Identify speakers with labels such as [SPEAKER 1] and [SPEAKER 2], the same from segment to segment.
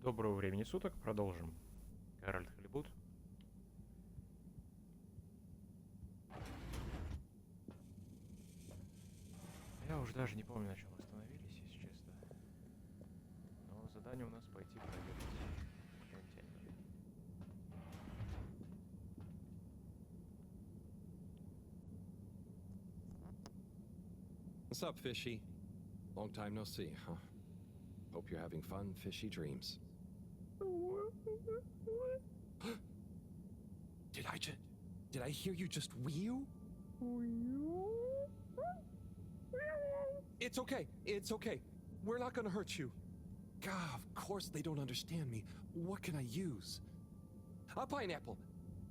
[SPEAKER 1] Доброго времени суток, продолжим. Гарольд Халибут. Я уже даже не помню, на чем остановились, если честно. Но задание у нас пойти проверить инопланетянина.
[SPEAKER 2] What's up, fishy? Long time no see, huh? Hope you're having fun, fishy dreams. Did I hear you just whew? It's okay. It's okay. We're not gonna hurt you. God, of course they don't understand me. What can I use? A pineapple.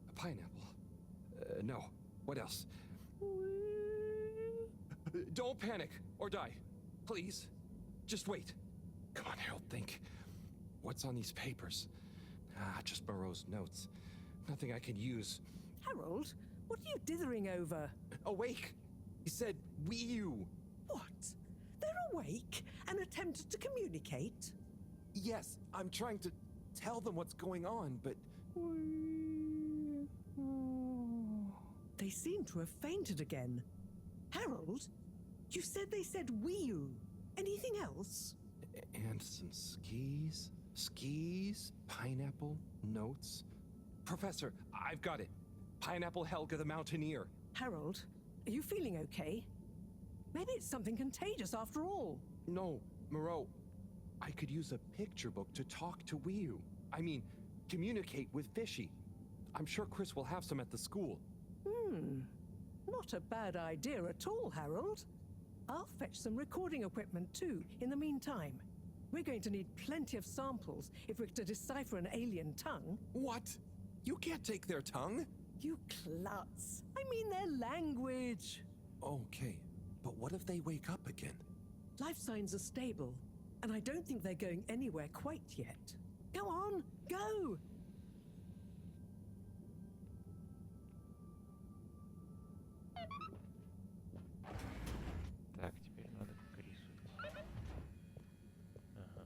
[SPEAKER 2] A pineapple. No. What else? Don't panic or die. Please. Just wait. Come on, Harold, think. What's on these papers? Just Moro's notes. Nothing I can use.
[SPEAKER 3] Harold, what are you dithering over?
[SPEAKER 2] Awake! He said, "Wee-you."
[SPEAKER 3] What? They're awake and attempted to communicate?
[SPEAKER 2] Yes, I'm trying to tell them what's going on, but...
[SPEAKER 3] They seem to have fainted again. Harold, you said they said wee-oo. Anything else?
[SPEAKER 2] And some skis? Skis? Pineapple? Notes? Professor, I've got it. Pineapple Helga the Mountaineer.
[SPEAKER 3] Harold, are you feeling okay? Maybe it's something contagious after all.
[SPEAKER 2] No, Moreau. I could use a picture book to talk to Wee-oo. I mean, communicate with Fishy. I'm sure Chris will have some at the school.
[SPEAKER 3] Not a bad idea at all, Harold. I'll fetch some recording equipment too, in the meantime. We're going to need plenty of samples if we're to decipher an alien tongue.
[SPEAKER 2] What? You can't take their tongue?
[SPEAKER 3] You klutz. I mean their language.
[SPEAKER 2] Okay, but what if they wake up again?
[SPEAKER 3] Life signs are stable, and I don't think they're going anywhere quite yet. Go on, go!
[SPEAKER 1] Так, теперь надо к Крису идти. Ага.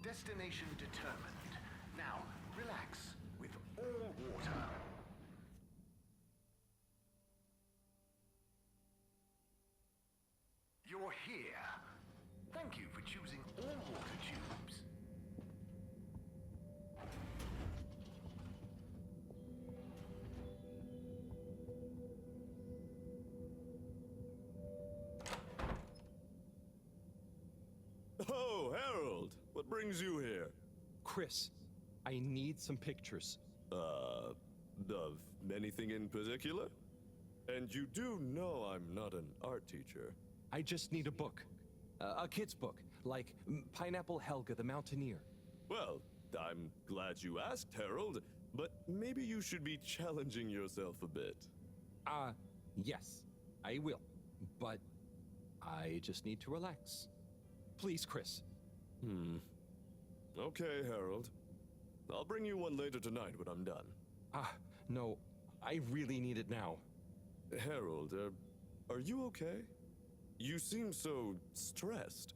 [SPEAKER 4] Destination determined. Now, relax with all water. You're here. Thank you for choosing all water tubes.
[SPEAKER 5] Oh, Harold! What brings you here?
[SPEAKER 2] Chris, I need some pictures.
[SPEAKER 5] Of anything in particular? And you do know I'm not an art teacher.
[SPEAKER 2] I just need a book. A kid's book, like Pineapple Helga the Mountaineer.
[SPEAKER 5] Well, I'm glad you asked, Harold, but maybe you should be challenging yourself a bit.
[SPEAKER 2] Yes, I will. But I just need to relax. Please, Chris.
[SPEAKER 5] Okay, Harold. I'll bring you one later tonight when I'm done.
[SPEAKER 2] No, I really need it now.
[SPEAKER 5] Harold, are you okay? You seem so stressed.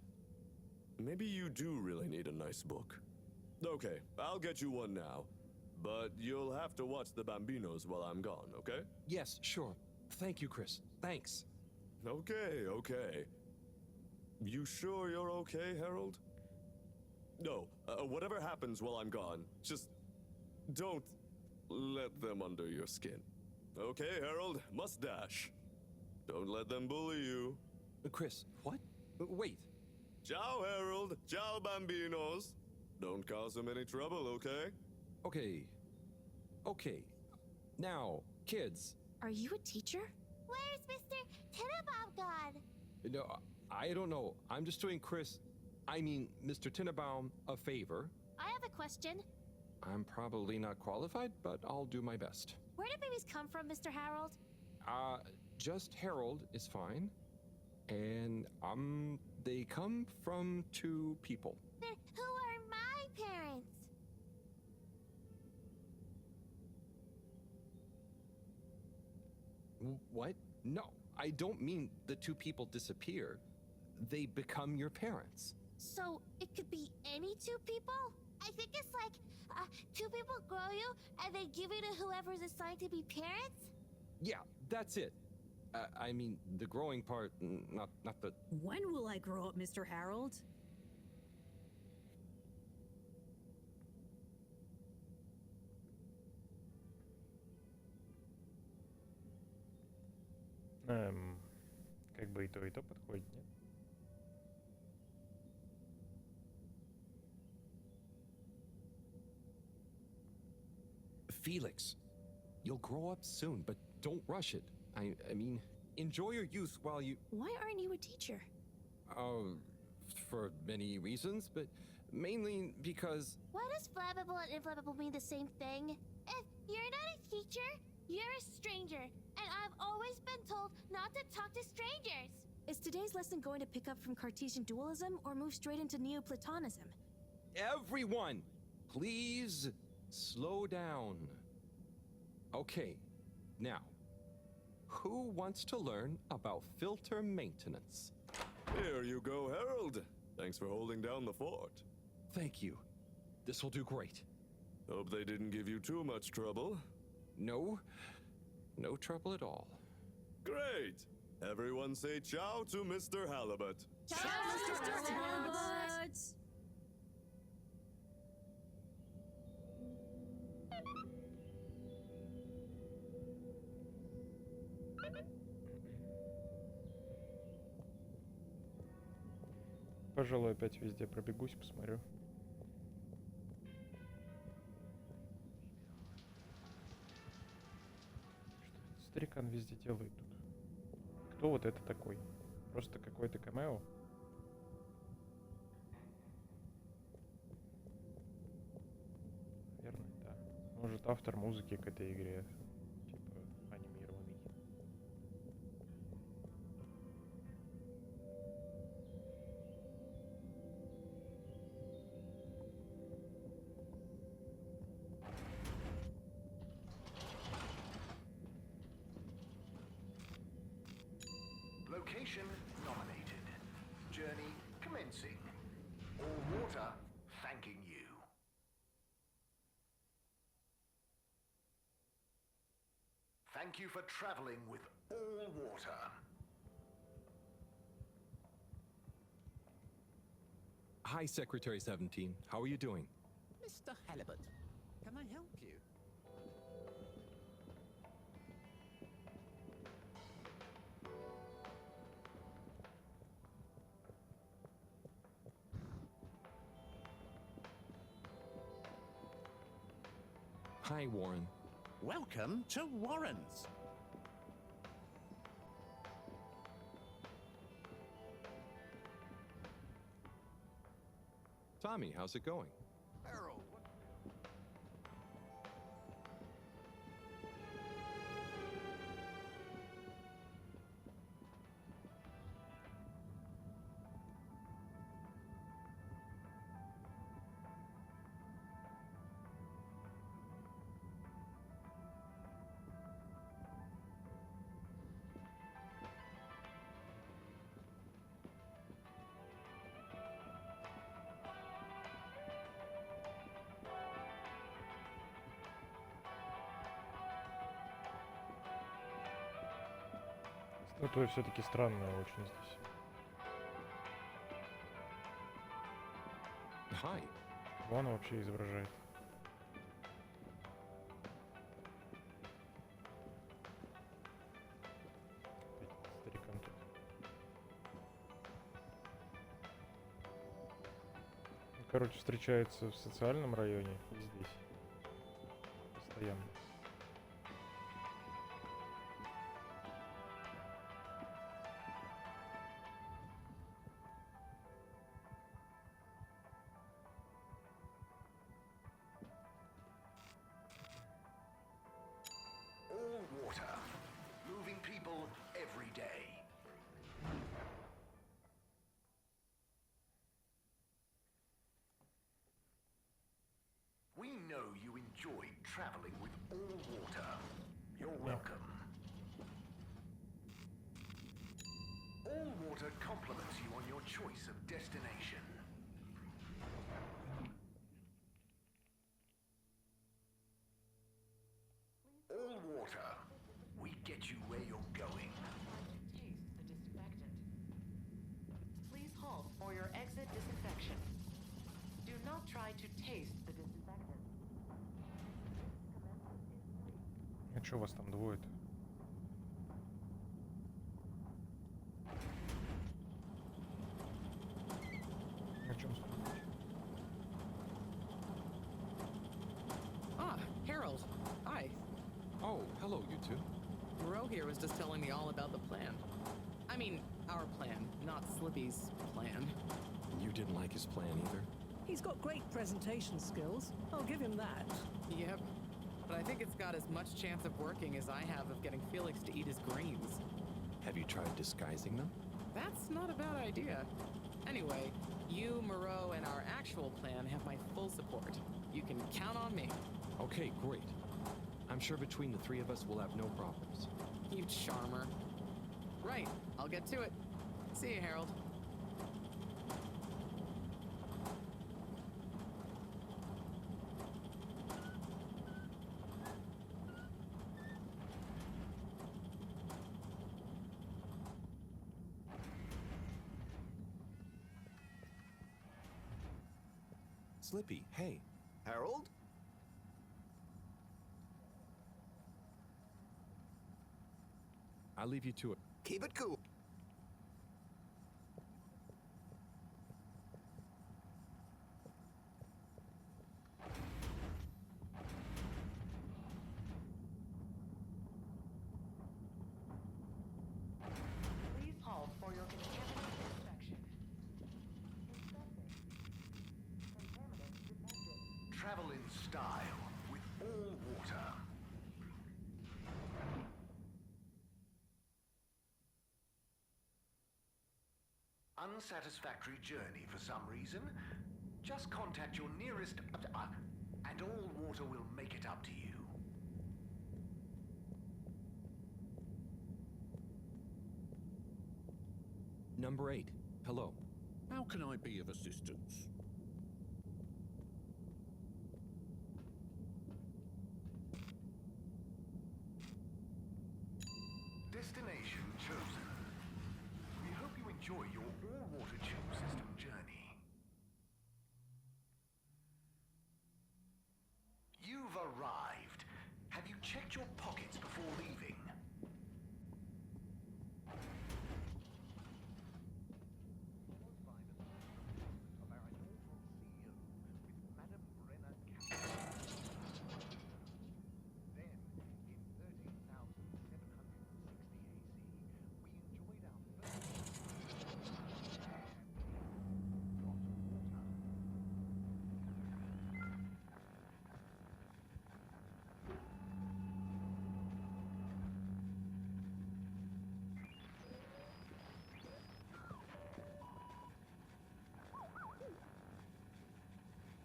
[SPEAKER 5] Maybe you do really need a nice book. Okay, I'll get you one now. But you'll have to watch the Bambinos while I'm gone, okay?
[SPEAKER 2] Yes, sure. Thank you, Chris. Thanks.
[SPEAKER 5] Okay. You sure you're okay, Harold? No, whatever happens while I'm gone, just don't let them under your skin. Okay, Harold, must dash. Don't let them bully you.
[SPEAKER 2] Chris, what? Wait.
[SPEAKER 5] Ciao, Harold. Ciao, Bambinos. Don't cause them any trouble, okay?
[SPEAKER 2] Okay. Now, kids.
[SPEAKER 6] Are you a teacher?
[SPEAKER 7] Where's Mr. Tinnabaum gone?
[SPEAKER 2] No, I don't know. I'm just doing Mr. Tinnabaum a favor.
[SPEAKER 7] I have a question.
[SPEAKER 2] I'm probably not qualified, but I'll do my best.
[SPEAKER 7] Where do babies come from, Mr. Harold?
[SPEAKER 2] Just Harold is fine. And, they come from two people.
[SPEAKER 7] Then who are my parents?
[SPEAKER 2] What? No, I don't mean the two people disappear. They become your parents.
[SPEAKER 7] So it could be any two people? I think it's like, two people grow you and they give you to whoever's assigned to be parents?
[SPEAKER 2] Yeah, that's it. I mean, the growing part, not the...
[SPEAKER 6] When will I grow up, Mr. Harold?
[SPEAKER 1] Как бы и то подходит, нет?
[SPEAKER 2] Felix, you'll grow up soon, but don't rush it. I mean, enjoy your youth while you...
[SPEAKER 6] Why aren't you a teacher?
[SPEAKER 2] For many reasons, but mainly because...
[SPEAKER 7] Why does flammable and inflammable mean the same thing? If you're not a teacher, you're a stranger. And I've always been told not to talk to strangers.
[SPEAKER 6] Is today's lesson going to pick up from Cartesian dualism or move straight into Neoplatonism?
[SPEAKER 2] Everyone, please slow down. Okay, now, who wants to learn about filter maintenance?
[SPEAKER 5] Here you go, Harold. Thanks for holding down the fort.
[SPEAKER 2] Thank you. This will do great.
[SPEAKER 5] Hope they didn't give you too much trouble.
[SPEAKER 2] No trouble at all.
[SPEAKER 5] Great! Everyone say ciao to Mr. Halibut.
[SPEAKER 6] Ciao, Mr. Halibut!
[SPEAKER 1] Пожалуй, опять везде пробегусь, посмотрю. Что этот старикан везде делает тут? Кто вот это такой? Просто какой-то камео? Наверное, да. Может, автор музыки к этой игре. Типа анимированный.
[SPEAKER 4] Location nominated. Journey commencing. All water thanking you. Thank you for traveling with all water.
[SPEAKER 2] Hi, Secretary 17. How are you doing?
[SPEAKER 8] Mr. Halibut, can I help you?
[SPEAKER 2] Hi, Warren.
[SPEAKER 8] Welcome to Warren's.
[SPEAKER 2] Tommy, how's it going?
[SPEAKER 4] Harold,
[SPEAKER 1] Статуя все-таки странная очень здесь.
[SPEAKER 2] Hi.
[SPEAKER 1] Кого она вообще изображает? Опять старикан тут. Ну, короче, встречается в социальном районе и здесь. Постоянно.
[SPEAKER 4] We know you enjoy traveling with all water. You're welcome. All water compliments you on your choice of destination. All water. We get you where you're going.
[SPEAKER 9] Taste the disinfectant. Please halt for your exit disinfection. Do not try to taste the disinfectant.
[SPEAKER 1] А что вас там двое-то? О чем спрашиваете?
[SPEAKER 10] Ah, Harold. Hi.
[SPEAKER 2] Oh, hello, you two.
[SPEAKER 10] Moreau here was just telling me all about the plan. I mean, our plan, not Slippy's plan.
[SPEAKER 2] You didn't like his plan either?
[SPEAKER 3] He's got great presentation skills. I'll give him that.
[SPEAKER 10] Yep. But I think it's got as much chance of working as I have of getting Felix to eat his greens.
[SPEAKER 2] Have you tried disguising them?
[SPEAKER 10] That's not a bad idea. Anyway, you, Moreau, and our actual plan have my full support. You can count on me.
[SPEAKER 2] Okay, great. I'm sure between the three of us we'll have no problems.
[SPEAKER 10] You charmer. Right, I'll get to it. See you, Harold.
[SPEAKER 2] Slippy, hey.
[SPEAKER 8] Harold?
[SPEAKER 2] I'll leave you to it.
[SPEAKER 8] Keep it cool.
[SPEAKER 9] Please halt for your contaminant inspection. Contaminant detected.
[SPEAKER 4] Travel in style with all water. Unsatisfactory journey for some reason? Just contact your nearest and all water will make it up to you.
[SPEAKER 2] Number 8. Hello.
[SPEAKER 8] How can I be of assistance?
[SPEAKER 4] Destination chosen. We hope you enjoy your all-water tube system journey. You've arrived. Have you checked your pockets before leaving?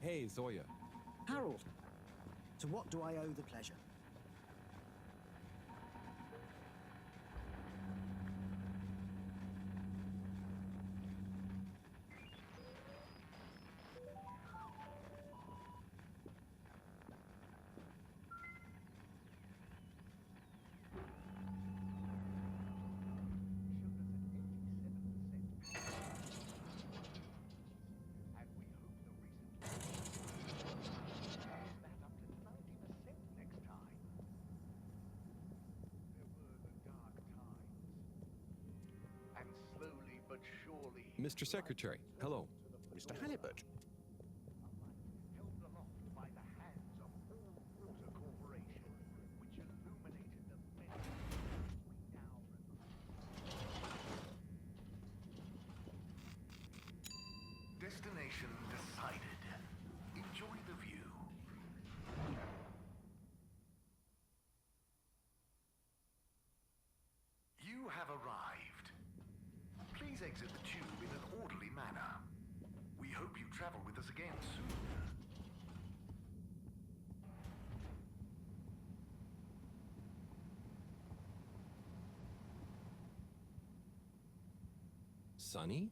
[SPEAKER 2] Hey, Zoya.
[SPEAKER 11] Harold, to what do I owe the pleasure?
[SPEAKER 2] Mr. Secretary, hello.
[SPEAKER 8] Mr. Halibut.
[SPEAKER 4] Held aloft by the hands of All Water Corporation, which illuminated the many we now remember. Destination decided. Enjoy the view. You have arrived. Please exit the tube in an orderly manner. We hope you travel
[SPEAKER 2] Sonny?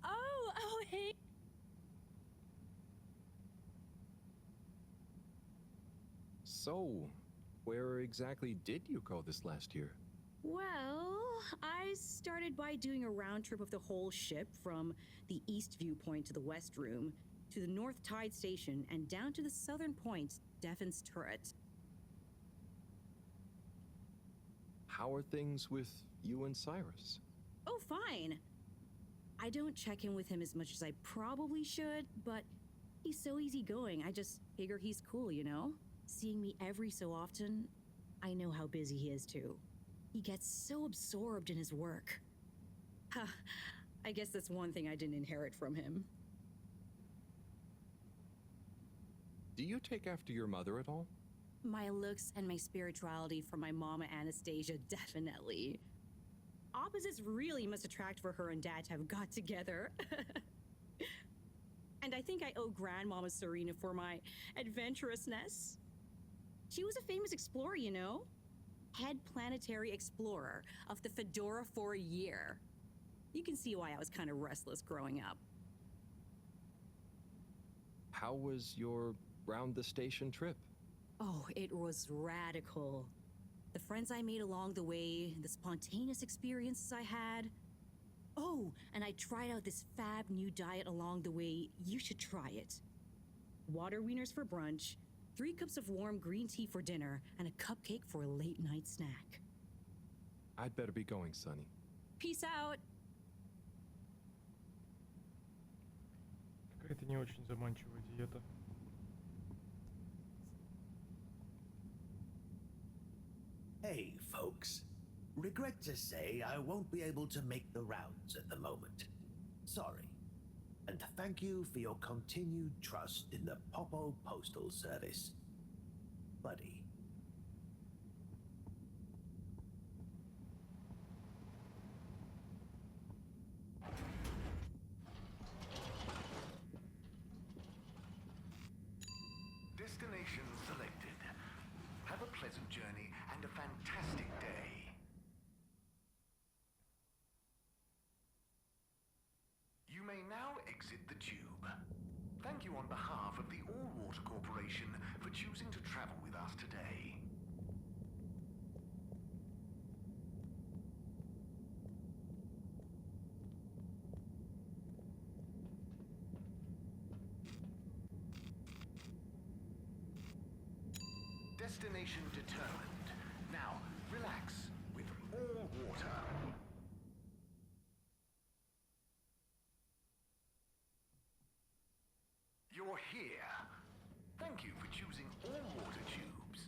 [SPEAKER 6] Oh, hey.
[SPEAKER 2] So, where exactly did you go this last year?
[SPEAKER 12] Well, I started by doing a round trip of the whole ship from the east viewpoint to the west room, to the north tide station, and down to the southern point, Devon's turret.
[SPEAKER 2] How are things with you and Cyrus?
[SPEAKER 12] Oh, fine. I don't check in with him as much as I probably should, but he's so easygoing. I just figure he's cool, you know? Seeing me every so often, I know how busy he is too. He gets so absorbed in his work. Ha, I guess that's one thing I didn't inherit from him.
[SPEAKER 2] Do you take after your mother at all?
[SPEAKER 12] My looks and my spirituality from my mama Anastasia, definitely. Opposites really must attract for her and Dad to have got together. And I think I owe Grandmama Serena for my adventurousness. She was a famous explorer, you know? Head planetary explorer of the Fedora for a year. You can see why I was kind of restless growing up.
[SPEAKER 2] How was your round the station trip?
[SPEAKER 12] Oh, it was radical. The friends I made along the way, the spontaneous experiences I had. Oh, and I tried out this fab new diet along the way. You should try it. Water wieners for brunch, 3 cups of warm green tea for dinner, and a cupcake for a late night snack.
[SPEAKER 2] I'd better be going, Sonny.
[SPEAKER 12] Peace out.
[SPEAKER 1] Какая-то не очень заманчивая диета.
[SPEAKER 4] Hey, folks. Regret to say I won't be able to make the rounds at the moment. Sorry. And thank you for your continued trust in the Popo Postal Service. Buddy. Destination selected. Have a pleasant journey and a fantastic day. You may now exit the tube. Thank you on behalf of the All-Water Corporation for choosing to travel with us today. Destination determined. Now, relax with all water. You're here. Thank you for choosing all water tubes.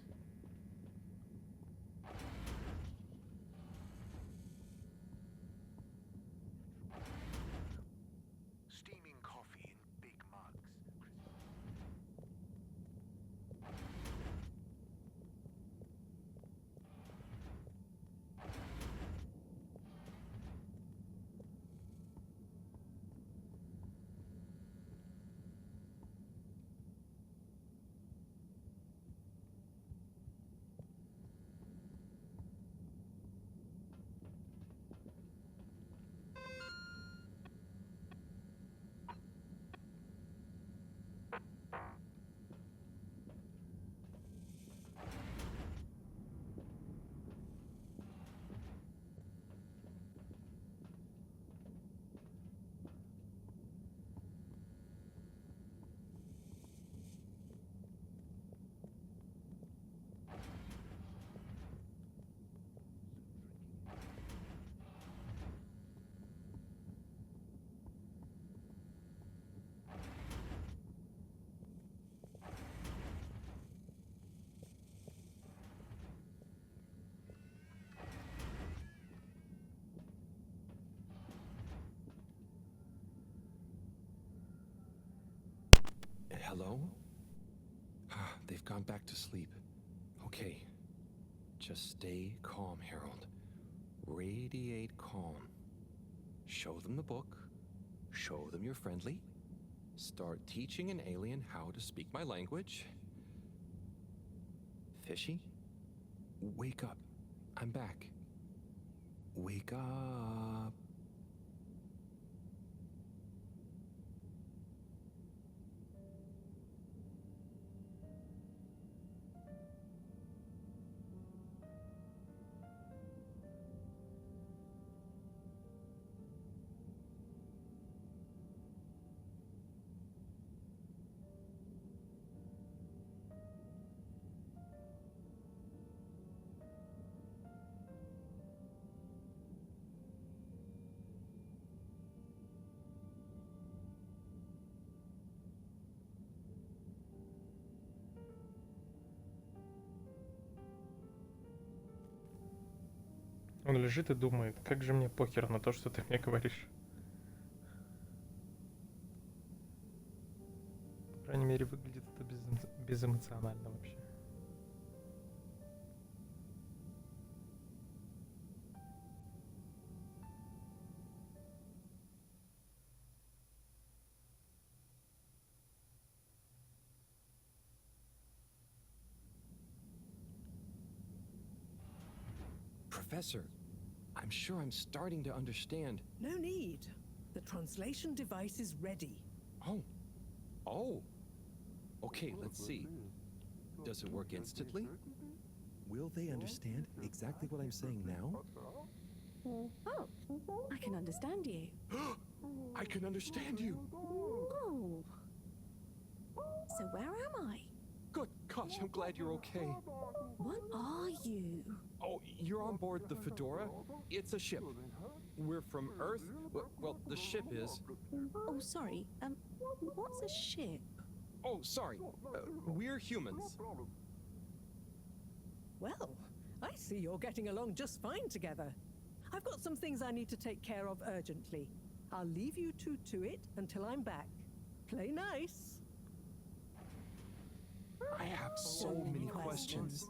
[SPEAKER 4] Steaming coffee in big mugs.
[SPEAKER 2] Hello? They've gone back to sleep. Okay. Just stay calm, Harold. Radiate calm. Show them the book. Show them you're friendly. Start teaching an alien how to speak my language. Fishy? Wake up. I'm back. Wake up.
[SPEAKER 1] Он лежит и думает, как же мне похер на то, что ты мне говоришь. По крайней мере, выглядит это безэмоционально вообще.
[SPEAKER 2] Professor, I'm sure I'm starting to understand.
[SPEAKER 3] No need. The translation device is ready.
[SPEAKER 2] Oh. Oh. Okay, let's see. Does it work instantly? Will they understand exactly what I'm saying now?
[SPEAKER 13] Oh, I can understand you.
[SPEAKER 2] I can understand you.
[SPEAKER 13] Oh. So where am I?
[SPEAKER 2] Good gosh, I'm glad you're okay.
[SPEAKER 13] What are you?
[SPEAKER 2] Oh, you're on board the Fedora? It's a ship. We're from Earth. Well, the ship is.
[SPEAKER 13] Oh, sorry. What's a ship?
[SPEAKER 2] Oh, sorry. We're humans.
[SPEAKER 3] Well, I see you're getting along just fine together. I've got some things I need to take care of urgently. I'll leave you two to it until I'm back. Play nice.
[SPEAKER 2] I have so many questions.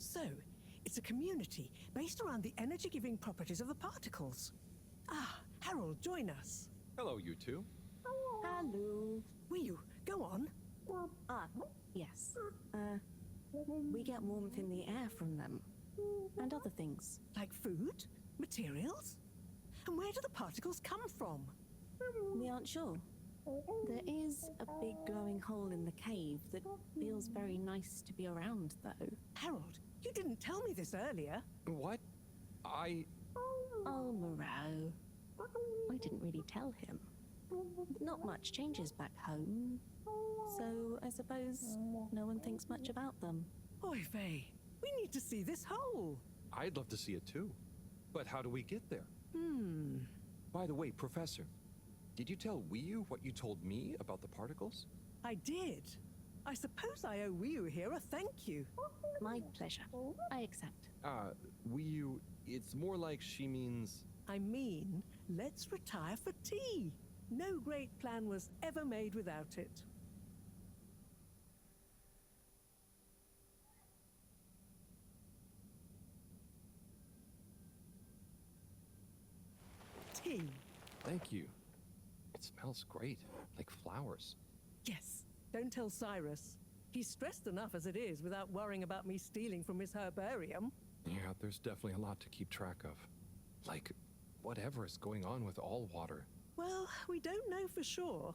[SPEAKER 3] So, it's a community based around the energy-giving properties of the particles. Ah, Harold, join us.
[SPEAKER 2] Hello, you two.
[SPEAKER 13] Hello.
[SPEAKER 3] Will you? Go on.
[SPEAKER 13] Yes. We get warmth in the air from them. And other things.
[SPEAKER 3] Like food? Materials? And where do the particles come from?
[SPEAKER 13] We aren't sure. There is a big glowing hole in the cave that feels very nice to be around, though.
[SPEAKER 3] Harold, you didn't tell me this earlier.
[SPEAKER 2] What?
[SPEAKER 13] Oh, Moreau. I didn't really tell him. Not much changes back home. So I suppose no one thinks much about them.
[SPEAKER 3] Oy vey, we need to see this hole.
[SPEAKER 2] I'd love to see it too. But how do we get there? By the way, Professor, did you tell Wiyu what you told me about the particles?
[SPEAKER 3] I did. I suppose I owe Wiyu here a thank you.
[SPEAKER 13] My pleasure. I accept.
[SPEAKER 2] Wiyu, it's more like she means...
[SPEAKER 3] I mean, let's retire for tea. No great plan was ever made without it. Tea.
[SPEAKER 2] Thank you. It smells great, like flowers.
[SPEAKER 3] Yes, don't tell Cyrus. He's stressed enough as it is without worrying about me stealing from his herbarium.
[SPEAKER 2] Yeah, there's definitely a lot to keep track of. Like, whatever is going on with all water.
[SPEAKER 3] Well, we don't know for sure.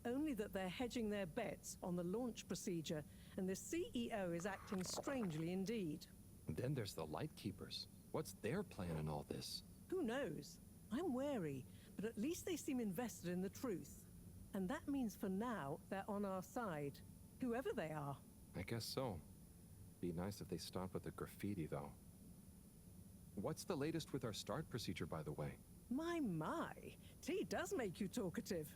[SPEAKER 3] Only that they're hedging their bets on the launch procedure, and the CEO is acting strangely indeed.
[SPEAKER 2] And then there's the Lightkeepers. What's their plan in all this?
[SPEAKER 3] Who knows? I'm wary, But at least they seem invested in the truth. And that means for now, they're on our side, whoever they are.
[SPEAKER 2] I guess so. Be nice if they stop with the graffiti, though. What's the latest with our start procedure, by the way?
[SPEAKER 3] My, T does make you talkative.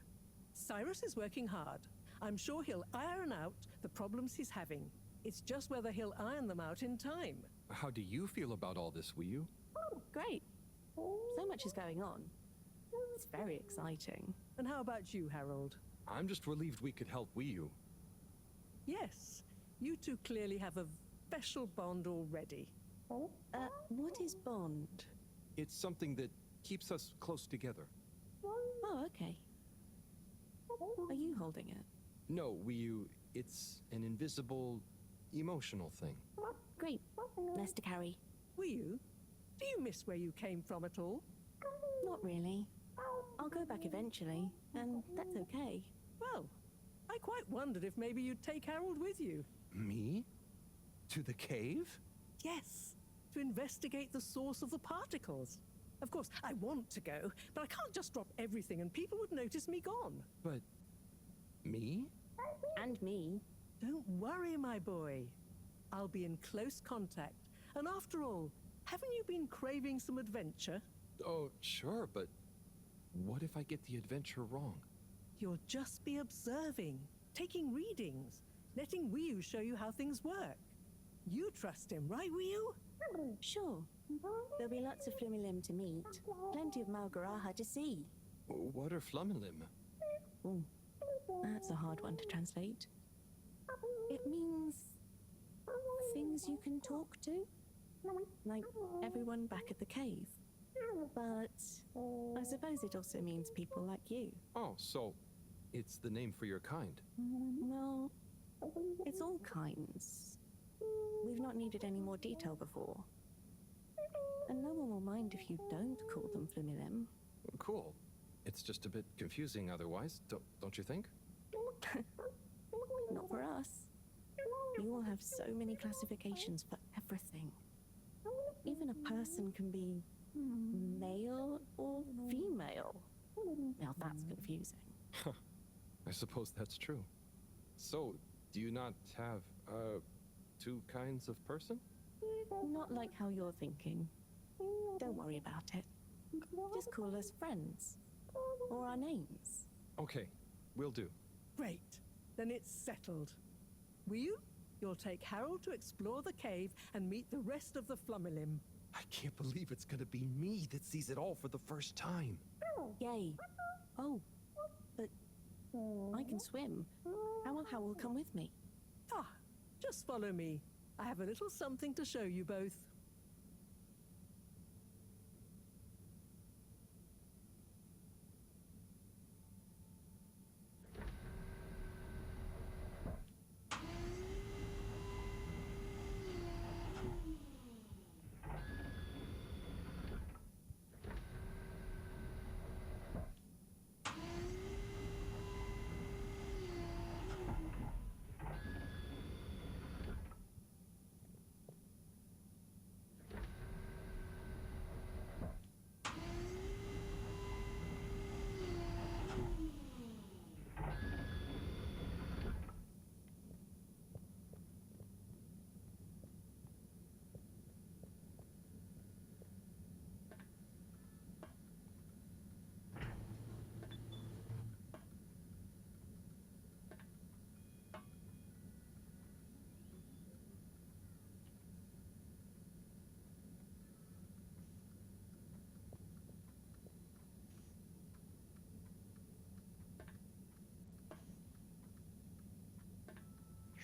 [SPEAKER 3] Cyrus is working hard. I'm sure he'll iron out the problems he's having. It's just whether he'll iron them out in time.
[SPEAKER 2] How do you feel about all this, Wiyu?
[SPEAKER 13] Great. So much is going on. It's very exciting.
[SPEAKER 3] And how about you, Harold?
[SPEAKER 2] I'm just relieved we could help Wiyu.
[SPEAKER 3] Yes, you two clearly have a special bond already.
[SPEAKER 13] What is bond?
[SPEAKER 2] It's something that keeps us close together.
[SPEAKER 13] Oh, okay. Are you holding it?
[SPEAKER 2] No, Wiyu, it's an invisible, emotional thing.
[SPEAKER 13] Great. Less to carry.
[SPEAKER 3] Wiyu, do you miss where you came from at all?
[SPEAKER 13] Not really. I'll go back eventually, and that's okay.
[SPEAKER 3] Well, I quite wondered if maybe you'd take Harold with you.
[SPEAKER 2] Me? To the cave?
[SPEAKER 3] Yes, to investigate the source of the particles. Of course, I want to go, but I can't just drop everything and people would notice me gone.
[SPEAKER 2] But... me?
[SPEAKER 13] And me.
[SPEAKER 3] Don't worry, my boy. I'll be in close contact. And after all, haven't you been craving some adventure?
[SPEAKER 2] Oh, sure, but what if I get the adventure wrong?
[SPEAKER 3] You'll just be observing, taking readings, letting Wiyu show you how things work. You trust him, right, Wiyu?
[SPEAKER 13] Sure. There'll be lots of Flumilim to meet. Plenty of Malgaraha to see.
[SPEAKER 2] What are Flumilim?
[SPEAKER 13] Ooh, that's a hard one to translate. It means things you can talk to. Like everyone back at the cave. But I suppose it also means people like you.
[SPEAKER 2] Oh, so it's the name for your kind.
[SPEAKER 13] Well, it's all kinds. We've not needed any more detail before. And no one will mind if you don't call them Flumilim.
[SPEAKER 2] Cool. It's just a bit confusing otherwise, don't you think?
[SPEAKER 13] Not for us. You all have so many classifications for everything. Even a person can be male or female. Now that's confusing.
[SPEAKER 2] I suppose that's true. So, do you not have, two kinds of person?
[SPEAKER 13] Not like how you're thinking. Don't worry about it. Just call us friends. Or our names.
[SPEAKER 2] Okay, will do.
[SPEAKER 3] Great. Then it's settled. Wiyu, you'll take Harold to explore the cave and meet the rest of the Flumilim.
[SPEAKER 2] I can't believe it's gonna be me that sees it all for the first time.
[SPEAKER 13] Yay. Oh, but I can swim. How will Howell come with me?
[SPEAKER 3] Ah, just follow me. I have a little something to show you both.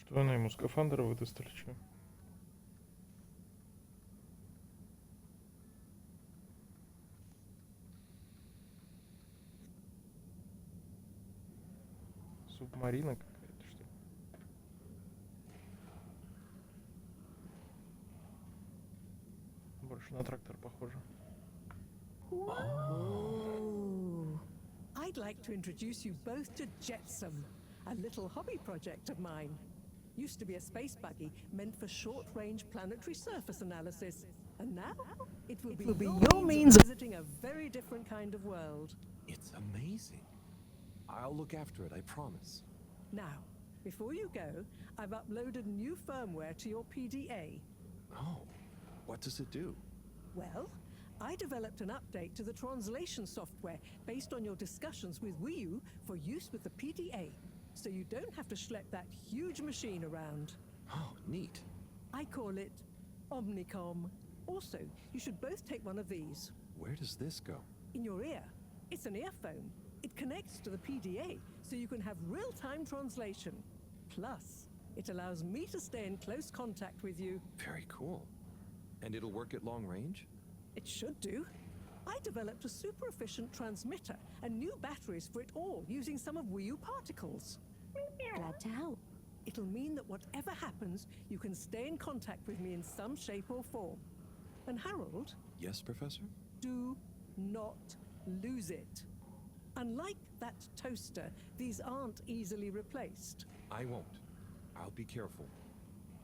[SPEAKER 1] Что она ему скафандр выдаст или что? Субмарина какая-то, что ли? Больше на трактор похоже.
[SPEAKER 3] Oh. I'd like to introduce you both to Jetsam, a little hobby project of mine. Used to be a space buggy meant for short-range planetary surface analysis. And now, It will be your means of visiting a very different kind of world.
[SPEAKER 2] It's amazing. I'll look after it, I promise.
[SPEAKER 3] Now, before you go, I've uploaded new firmware to your PDA.
[SPEAKER 2] Oh, what does it do?
[SPEAKER 3] Well, I developed an update to the translation software based on your discussions with Wii U for use with the PDA, so you don't have to schlep that huge machine around.
[SPEAKER 2] Oh, neat.
[SPEAKER 3] I call it Omnicom. Also, you should both take one of these.
[SPEAKER 2] Where does this go?
[SPEAKER 3] In your ear. It's an earphone. It connects to the PDA, so you can have real-time translation. Plus, it allows me to stay in close contact with you.
[SPEAKER 2] Very cool. And it'll work at long range?
[SPEAKER 3] It should do. I developed a super efficient transmitter and new batteries for it all using some of Wii U particles.
[SPEAKER 13] Glad to help.
[SPEAKER 3] It'll mean that whatever happens, you can stay in contact with me in some shape or form. And Harold?
[SPEAKER 2] Yes, Professor?
[SPEAKER 3] Do not lose it. Unlike that toaster, these aren't easily replaced.
[SPEAKER 2] I won't. I'll be careful.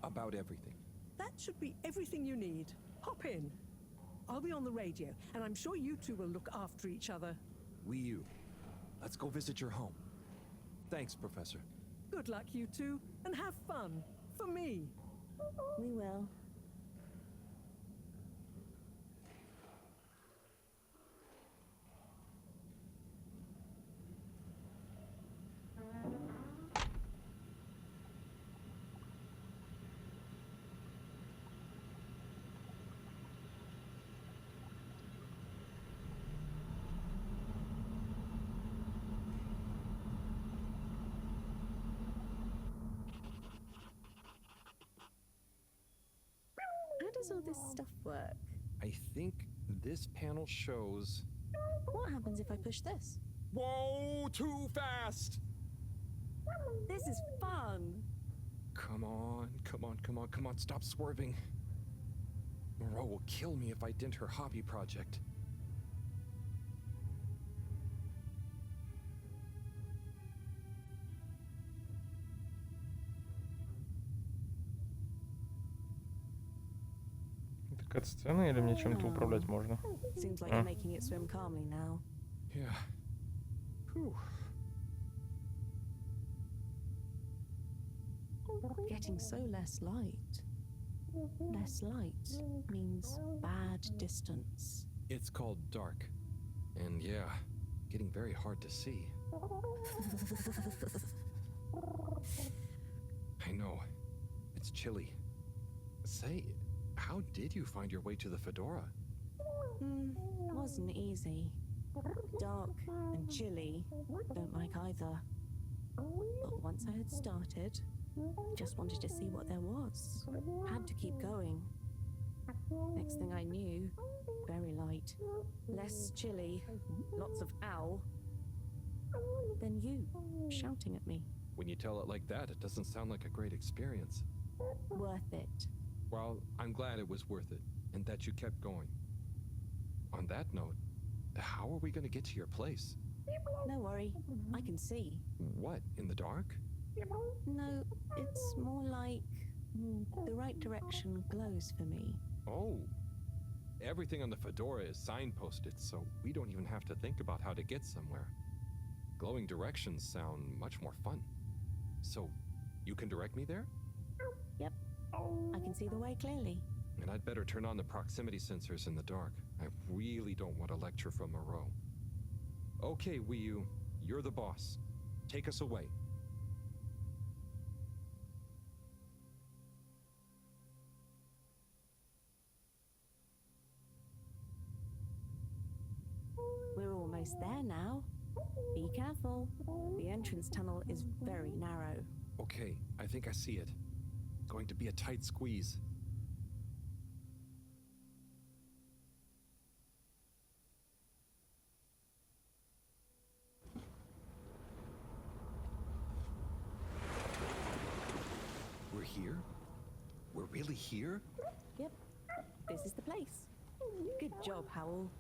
[SPEAKER 2] About everything.
[SPEAKER 3] That should be everything you need. Hop in. I'll be on the radio, and I'm sure you two will look after each other.
[SPEAKER 2] Wii U, let's go visit your home. Thanks, Professor.
[SPEAKER 3] Good luck, you two, and have fun. For me.
[SPEAKER 13] We will. How does all this stuff work?
[SPEAKER 2] I think this panel shows...
[SPEAKER 13] What happens if I push this?
[SPEAKER 2] Whoa, too fast!
[SPEAKER 13] This is fun!
[SPEAKER 2] Come on, come on, come on, come on, stop swerving. Moreau will kill me if I dent her hobby project.
[SPEAKER 1] Это кат-сцена или мне чем-то управлять можно?
[SPEAKER 13] Seems like you're making it swim calmly now.
[SPEAKER 2] Yeah. Whew.
[SPEAKER 13] Getting so less light. Less light means bad distance.
[SPEAKER 2] It's called dark. And yeah, getting very hard to see. I know. It's chilly. Say, how did you find your way to the Fedora?
[SPEAKER 13] Wasn't easy. Dark and chilly. Don't like either. But once I had started, just wanted to see what there was. Had to keep going. Next thing I knew, very light. Less chilly. Lots of ow. Then you, shouting at me.
[SPEAKER 2] When you tell it like that, it doesn't sound like a great experience.
[SPEAKER 13] Worth it.
[SPEAKER 2] Well, I'm glad it was worth it, and that you kept going. On that note, how are we going to get to your place?
[SPEAKER 13] No worry, I can see.
[SPEAKER 2] What, in the dark?
[SPEAKER 13] No, it's more like the right direction glows for me.
[SPEAKER 2] Oh. Everything on the Fedora is signposted, so we don't even have to think about how to get somewhere. Glowing directions sound much more fun. So, you can direct me there?
[SPEAKER 13] Yep, I can see the way clearly.
[SPEAKER 2] And I'd better turn on the proximity sensors in the dark. I really don't want a lecture from Moreau. Okay, Wii U, you're the boss. Take us away.
[SPEAKER 13] We're almost there now. Be careful. The entrance tunnel is very narrow.
[SPEAKER 2] Okay, I think I see it. Going to be a tight squeeze. We're here? We're really here?
[SPEAKER 13] Yep, this is the place. Good job, Howell.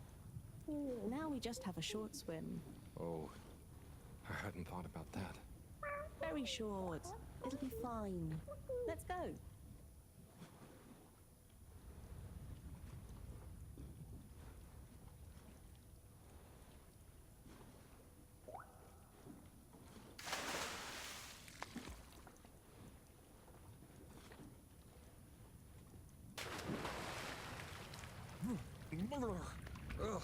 [SPEAKER 13] Now we just have a short swim.
[SPEAKER 2] Oh, I hadn't thought about that.
[SPEAKER 13] Very short. It'll be fine. Let's go.
[SPEAKER 2] Ugh.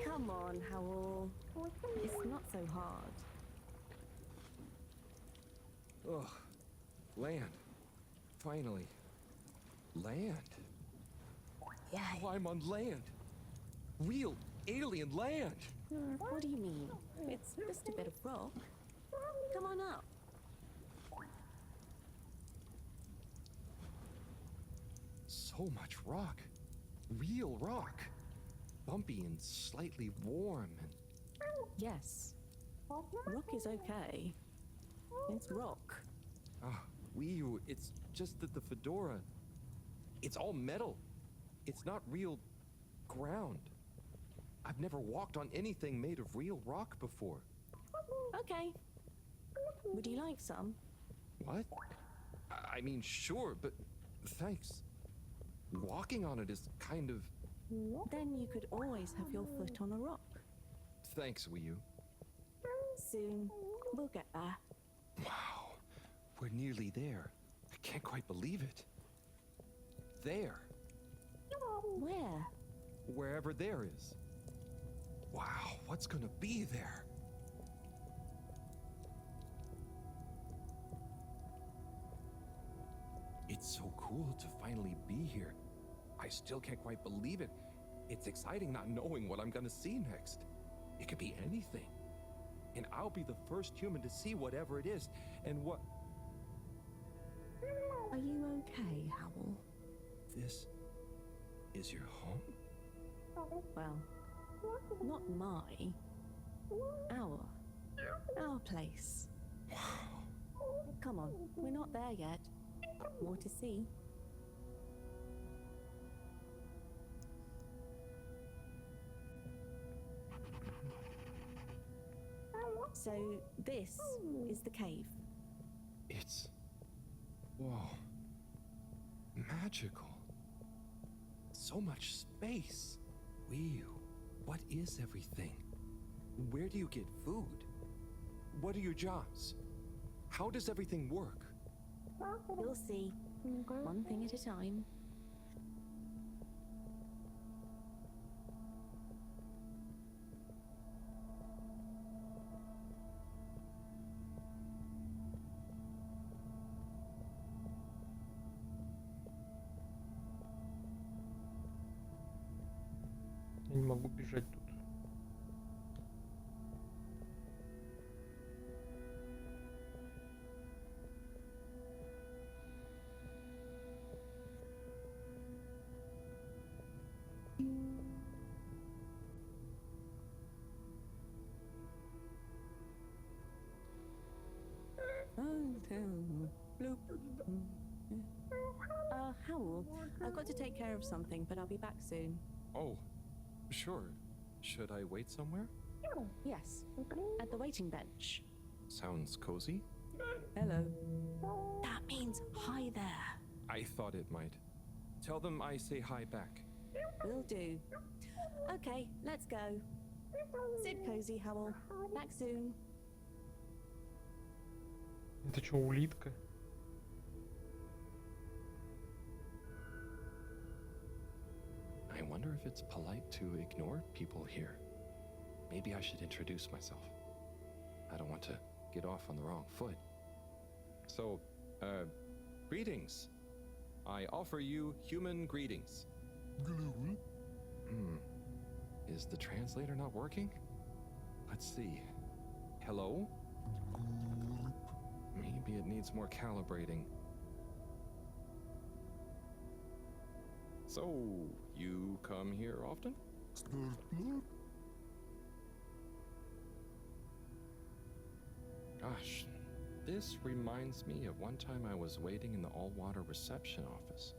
[SPEAKER 13] Come on, Howell. It's not so hard.
[SPEAKER 2] Ugh. Land. Finally. Land.
[SPEAKER 13] Yeah.
[SPEAKER 2] Oh, I'm on land. Real alien land.
[SPEAKER 13] What do you mean? It's just a bit of rock. Come on up.
[SPEAKER 2] So much rock. Real rock. Bumpy and slightly warm and...
[SPEAKER 13] Yes. Rock is okay. It's rock.
[SPEAKER 2] Ah, Wii, it's just that the fedora... It's all metal. It's not real ground. I've never walked on anything made of real rock before.
[SPEAKER 13] Okay. Would you like some?
[SPEAKER 2] What? I mean, sure, but thanks. Walking on it is kind of...
[SPEAKER 13] Then you could always have your foot on a rock.
[SPEAKER 2] Thanks, Wii.
[SPEAKER 13] Soon, we'll get there.
[SPEAKER 2] Wow, we're nearly there. I can't quite believe it. There.
[SPEAKER 13] Where?
[SPEAKER 2] Wherever there is. Wow, what's gonna be there? It's so cool to finally be here. I still can't quite believe it. It's exciting not knowing what I'm gonna see next. It could be anything. And I'll be the first human to see whatever it is. And what...
[SPEAKER 13] Are you okay, Howell?
[SPEAKER 2] This is your home?
[SPEAKER 13] Well, not my. Our place. Come on, we're not there yet. More to see. So, this is the cave.
[SPEAKER 2] It's... whoa. Magical. So much space. Whew. What is everything? Where do you get food? What are your jobs? How does everything work?
[SPEAKER 13] You'll see. One thing at a time.
[SPEAKER 1] Я не могу бежать тут.
[SPEAKER 13] Bloop. Howell, I've got to take care of something, but I'll be back soon.
[SPEAKER 2] Oh, sure. Should I wait somewhere?
[SPEAKER 13] Yes, at the waiting bench.
[SPEAKER 2] Sounds cozy.
[SPEAKER 13] Hello. That means hi there.
[SPEAKER 2] I thought it might. Tell them I say hi back.
[SPEAKER 13] Will do. Okay, let's go. Sit cozy, Howell. Back soon.
[SPEAKER 1] Это что, улитка?
[SPEAKER 2] I wonder if it's polite to ignore people here. Maybe I should introduce myself. I don't want to get off on the wrong foot. So, greetings. I offer you human greetings. Is the translator not working? Let's see. Hello? Maybe it needs more calibrating. So, you come here often? Gosh, this reminds me of one time I was waiting in the all-water reception office.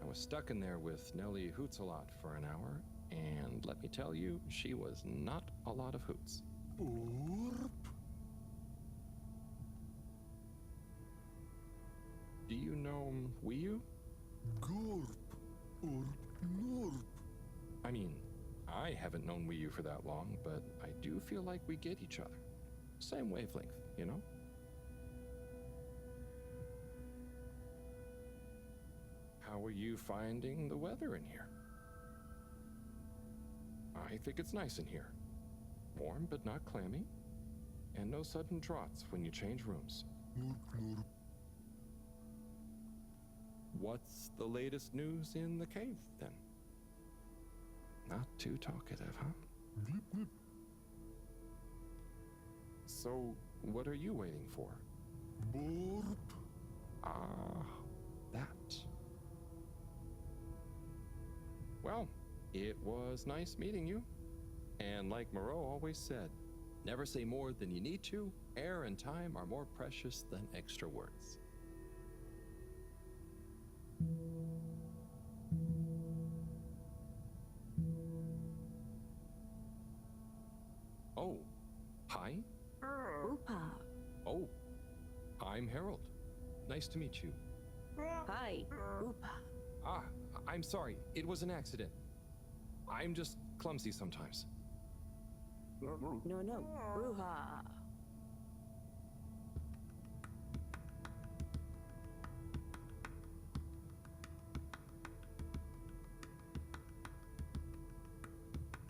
[SPEAKER 2] I was stuck in there with Nellie Hoots-a-lot for an hour, and let me tell you, she was not a lot of hoots. Do you know Wii U? I mean, I haven't known Wii U for that long, but I do feel like we get each other. Same wavelength, you know? are you finding the weather in here? I think it's nice in here. Warm but not clammy. And no sudden draughts when you change rooms. What's the latest news in the cave, then? Not too talkative, huh? So, what are you waiting for? Ah, that. Well, it was nice meeting you. And like Moreau always said, never say more than you need to. Air and time are more precious than extra words. Oh, hi.
[SPEAKER 13] Rupa.
[SPEAKER 2] Oh, I'm Harold. Nice to meet you.
[SPEAKER 13] Hi, Rupa.
[SPEAKER 2] Ah, I'm sorry. It was an accident. I'm just clumsy sometimes.
[SPEAKER 13] No, Ruha.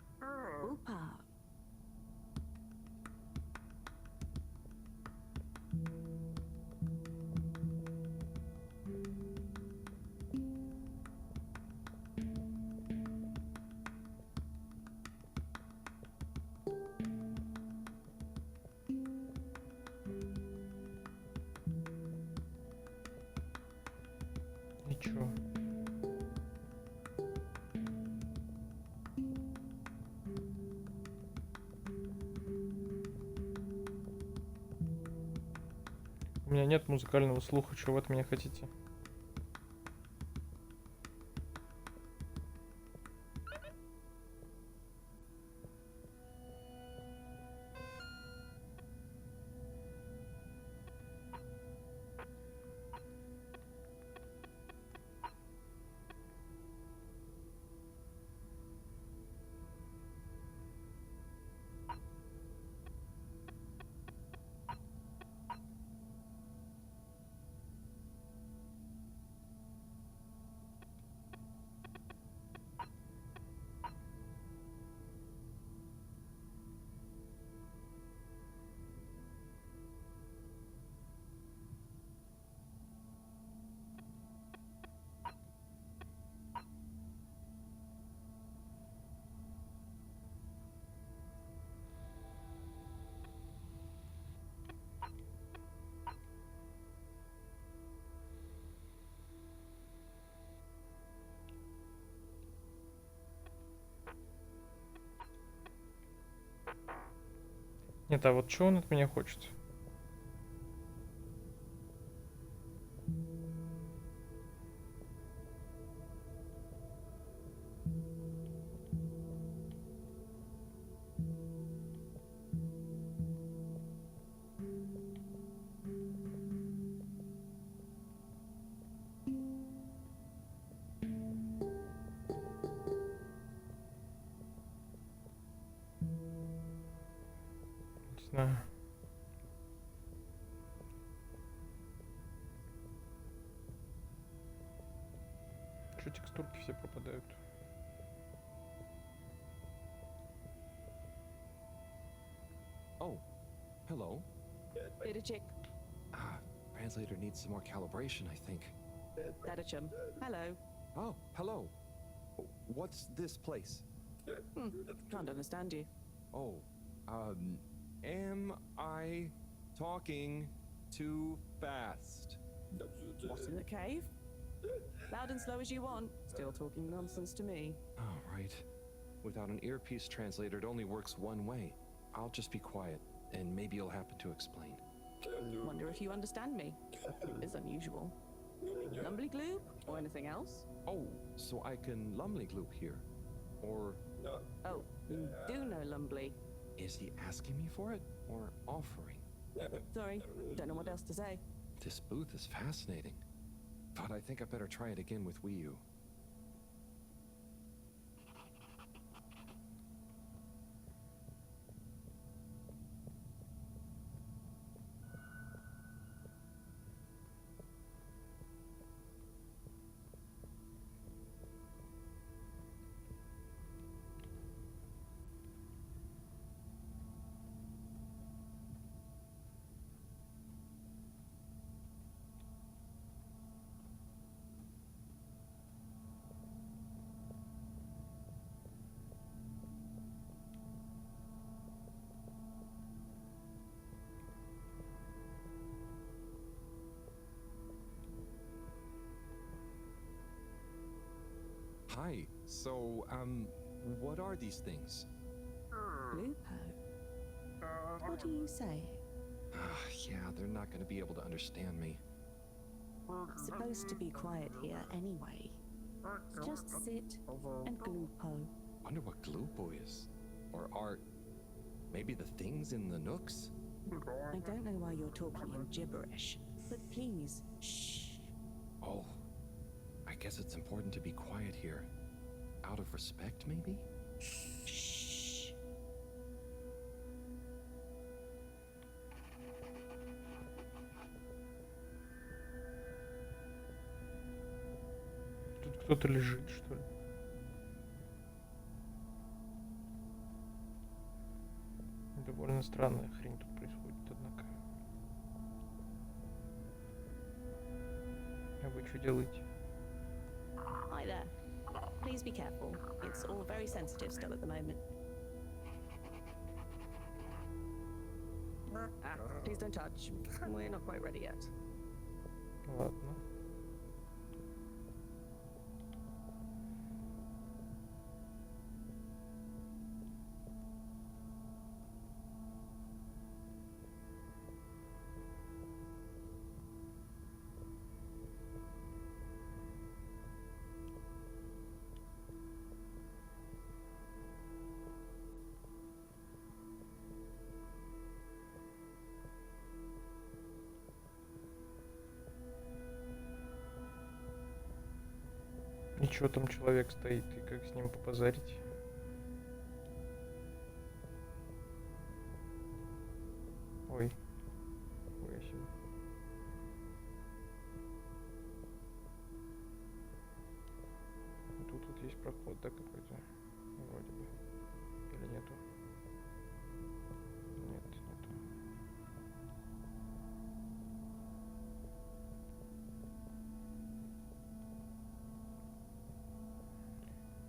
[SPEAKER 13] Rupa.
[SPEAKER 1] Ничего. У меня нет музыкального слуха, чего вы от меня хотите? Нет, а вот что он от меня хочет? Не знаю. Что текстурки все пропадают?
[SPEAKER 2] Oh, hello.
[SPEAKER 10] Bidachik.
[SPEAKER 2] Ah, translator needs some more calibration, I think.
[SPEAKER 10] Dadachum. Hello.
[SPEAKER 2] Oh, hello. What's this place?
[SPEAKER 10] Can't understand you.
[SPEAKER 2] Oh, am I talking too fast?
[SPEAKER 10] What, in the cave? Loud and slow as you want. Still talking nonsense to me.
[SPEAKER 2] Oh, right. Without an earpiece translator, it only works one way. I'll just be quiet, and maybe you'll happen to explain.
[SPEAKER 10] Wonder if you understand me. It is unusual. Lumbly gloop? Or anything else?
[SPEAKER 2] Oh, so I can lumley gloop here. Or
[SPEAKER 10] Oh, you do know Lumbly.
[SPEAKER 2] is he asking me for it, or offering?
[SPEAKER 10] Sorry, don't know what else to say.
[SPEAKER 2] This booth is fascinating. But I think I better try it again with Wii U. Hi. So, what are these things?
[SPEAKER 13] Lupo. What do you say?
[SPEAKER 2] Yeah, they're not going to be able to understand me.
[SPEAKER 13] It's supposed to be quiet here anyway. Just sit and glupo.
[SPEAKER 2] Wonder what Glupo is. Or are maybe the things in the nooks?
[SPEAKER 13] I don't know why you're talking in gibberish, but please, shh.
[SPEAKER 2] Oh, I guess it's important to be quiet here. Out of respect, maybe?
[SPEAKER 13] Shh.
[SPEAKER 1] Тут кто-то лежит, что ли? Довольно странная хрень тут происходит, однако. А вы что делаете?
[SPEAKER 13] Hi there. Please be careful. It's all very sensitive still at the moment. Please don't touch. We're not quite ready yet.
[SPEAKER 1] Ладно. И чё там человек стоит, и как с ним попозарить? Ой, себе. Тут есть проход, да, какой-то? Вроде бы. Или нету? Нет, нету.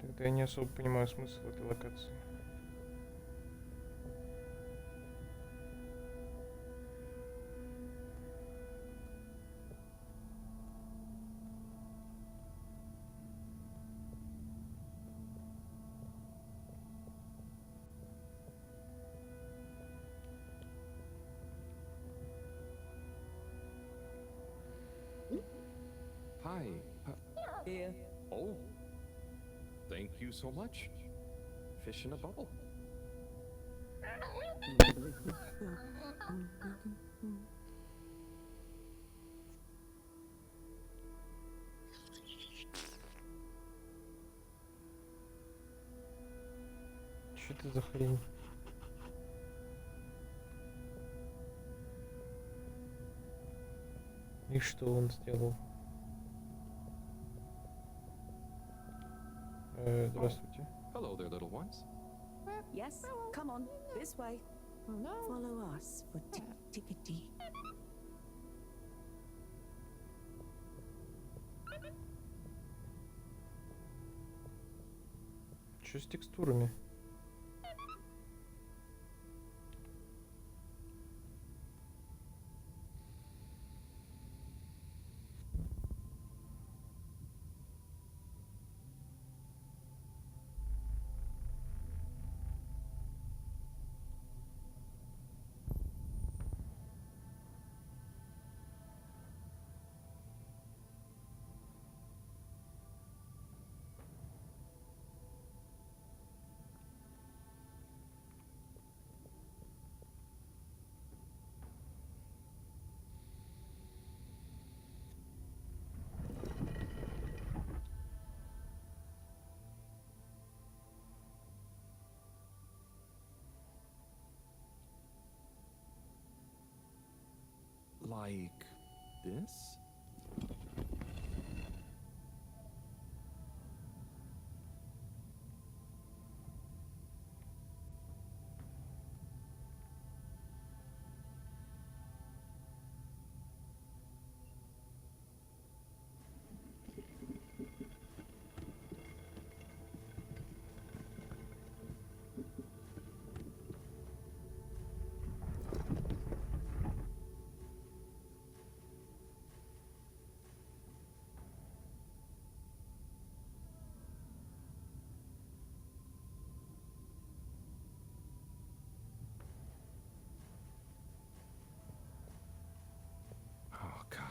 [SPEAKER 1] Тогда я не особо понимаю смысл этой локации.
[SPEAKER 2] Hi.
[SPEAKER 3] Here.
[SPEAKER 2] Oh. Thank you so much. Fish in a bubble.
[SPEAKER 1] Что это за хрень? И что он сделал? Здравствуйте.
[SPEAKER 2] Hello there, little ones.
[SPEAKER 13] Yes, come on, this way. Follow us for tickety.
[SPEAKER 1] Что с текстурами?
[SPEAKER 2] Like this?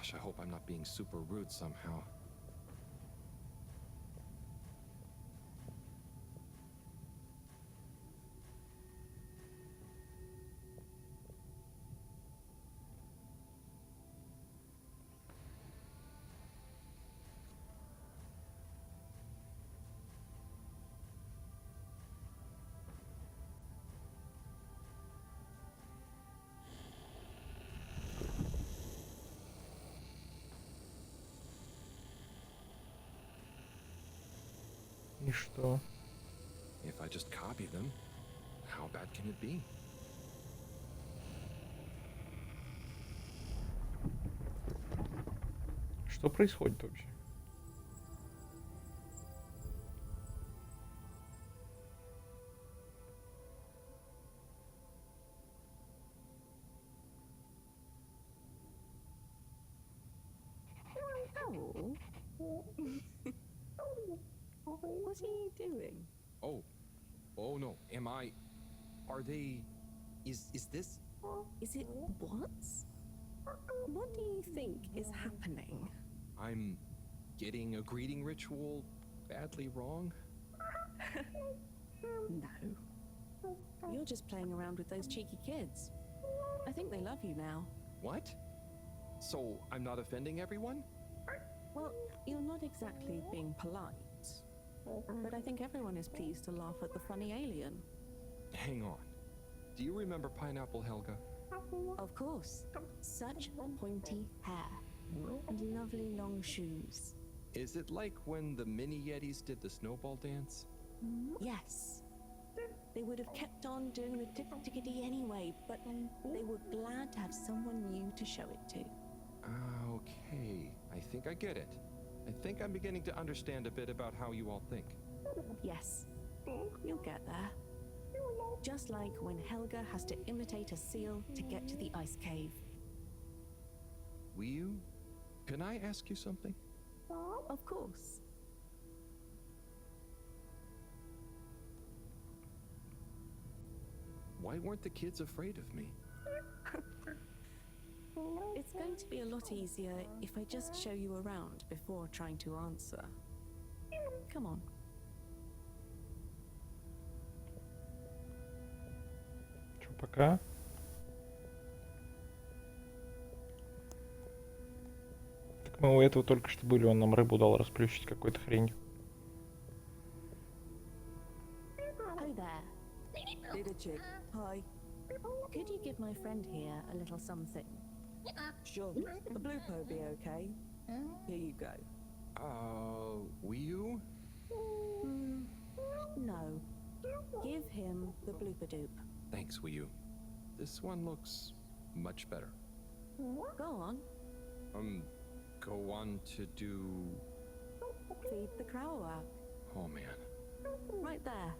[SPEAKER 2] Gosh, I hope I'm not being super rude somehow.
[SPEAKER 1] И что?
[SPEAKER 2] If I just copy them, how bad can it be?
[SPEAKER 1] Что происходит вообще?
[SPEAKER 13] Harold? What are you doing?
[SPEAKER 2] Oh no, am I... Are they... Is this...
[SPEAKER 13] Is it what? What do you think is happening?
[SPEAKER 2] I'm getting a greeting ritual badly wrong?
[SPEAKER 13] No. You're just playing around with those cheeky kids. I think they love you now.
[SPEAKER 2] What? So I'm not offending everyone?
[SPEAKER 13] Well, you're not exactly being polite. But I think everyone is pleased to laugh at the funny alien.
[SPEAKER 2] Hang on. Do you remember Pineapple Helga?
[SPEAKER 12] Of course. Such pointy hair. And lovely long shoes.
[SPEAKER 2] Is it like when the mini Yetis did the snowball dance?
[SPEAKER 12] Yes. They would have kept on doing the tick-tickety anyway, but they were glad to have someone new to show it to.
[SPEAKER 2] Okay. I think I get it. I think I'm beginning to understand a bit about how you all think.
[SPEAKER 12] Yes. You'll get there. Just like when Helga has to imitate a seal to get to the ice cave.
[SPEAKER 2] Will, can I ask you something?
[SPEAKER 12] Of course.
[SPEAKER 2] Why weren't the kids afraid of me?
[SPEAKER 13] It's going to be a lot easier if I just show you around before trying to answer. Come on.
[SPEAKER 1] Что, пока? Так мы у этого только что были, он нам рыбу дал расплющить какой-то хренью.
[SPEAKER 12] Oh there. Little chick. Hi. Could you give my friend here a little something?
[SPEAKER 3] Sure. The blooper will be okay. Here you go.
[SPEAKER 2] Will?
[SPEAKER 12] No. Give him the blooper doop.
[SPEAKER 2] Thanks, Will. This one looks much better.
[SPEAKER 12] Go on.
[SPEAKER 2] Go on to do...
[SPEAKER 12] Feed the crowler.
[SPEAKER 2] Oh, man.
[SPEAKER 12] Right there.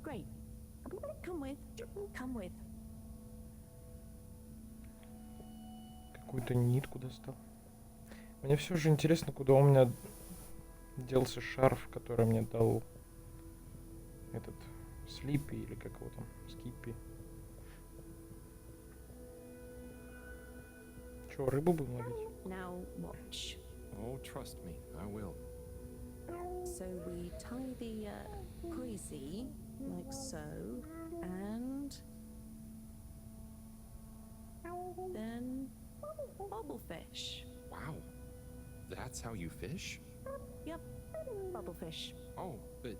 [SPEAKER 12] Great. Come with. Come with.
[SPEAKER 1] Какую-то нитку достал. Мне все же интересно, куда у меня делся шарф, который мне дал этот Слиппи, или как его там, Скиппи. Че, рыбу будем ловить?
[SPEAKER 12] Now watch.
[SPEAKER 2] Oh, trust me, I will.
[SPEAKER 12] So we tie the crazy like so, and then bubblefish.
[SPEAKER 2] Wow. That's how you fish?
[SPEAKER 12] Yep, bubblefish.
[SPEAKER 2] Oh, but,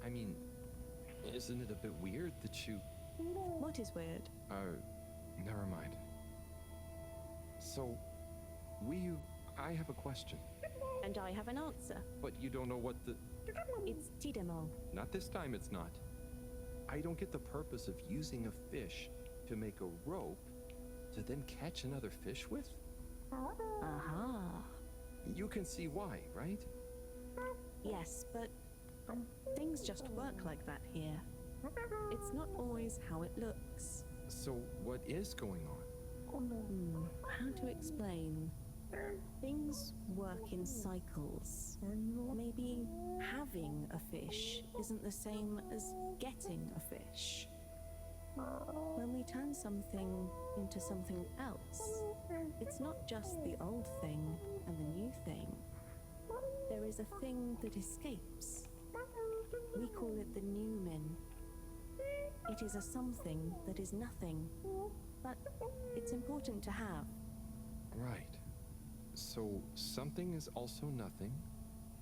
[SPEAKER 2] I mean, isn't it a bit weird that you...
[SPEAKER 12] What is weird?
[SPEAKER 2] Never mind. So, I have a question.
[SPEAKER 12] And I have an answer.
[SPEAKER 2] But you don't know what the...
[SPEAKER 12] It's tidemo.
[SPEAKER 2] Not this time, it's not. I don't get the purpose of using a fish to make a rope to then catch another fish with?
[SPEAKER 12] Aha.
[SPEAKER 2] You can see why, right?
[SPEAKER 12] Yes, but things just work like that here. It's not always how it looks.
[SPEAKER 2] So, what is going on?
[SPEAKER 12] How to explain? Things work in cycles.
[SPEAKER 13] maybe having a fish isn't the same as getting a fish. When we turn something into something else, it's not just the old thing and the new thing. There is a thing that escapes. We call it the numen. It is a something that is nothing, but it's important to have.
[SPEAKER 2] Right. So something is also nothing,